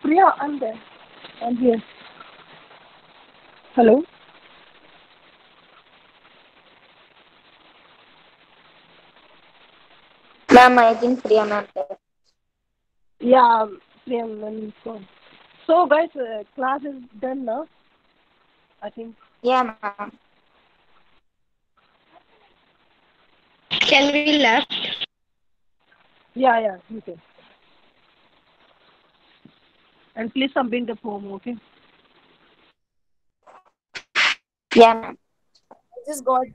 Priya, I'm there. I'm here. Hello? Ma'am, I think Priya ma'am there. Yeah, Priya, I'm gone. So, guys, class is done now, I think. Yeah, ma'am. Can we left? Yeah, you can. And please submit the form, okay? Yeah, ma'am. Just got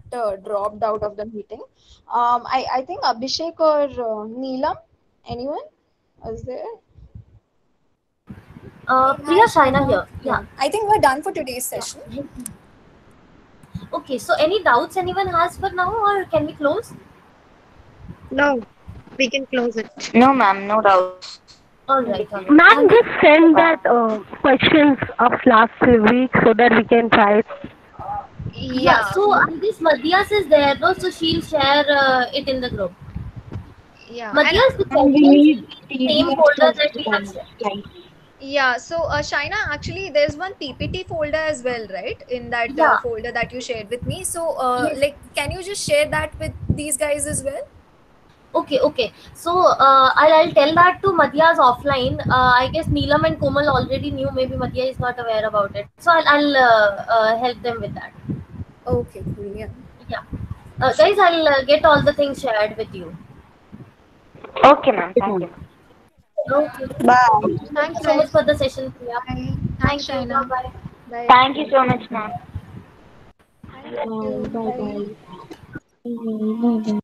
dropped out of the meeting. I think Abhishek or Neelam, anyone is there? Priya, Shaina here. Yeah. I think we're done for today's session. Okay, so any doubts anyone has for now, or can we close? No, we can close it. No, ma'am, no doubts. All right. Ma'am, just send that questions of last week so that we can try it. Yeah. So I guess Madhya's is there, no? So she'll share it in the group. Yeah. Madhya's the same folder that we have shared. Yeah, so Shaina, actually there's one PPT folder as well, right? In that Yeah. folder that you shared with me. So Yes. can you just share that with these guys as well? Okay. So I'll tell that to Madhya's offline. I guess Neelam and Komal already knew. Maybe Madhya is not aware about it. So I'll help them with that. Okay, cool. Yeah. Yeah. Guys, I'll get all the things shared with you. Okay, ma'am. Thank you. Okay. Bye. Thank you so much for the session, Priya. Bye. Thank Thanks, you. Shaina. Bye. Bye. Thank you so much, ma'am. Thank you. Bye.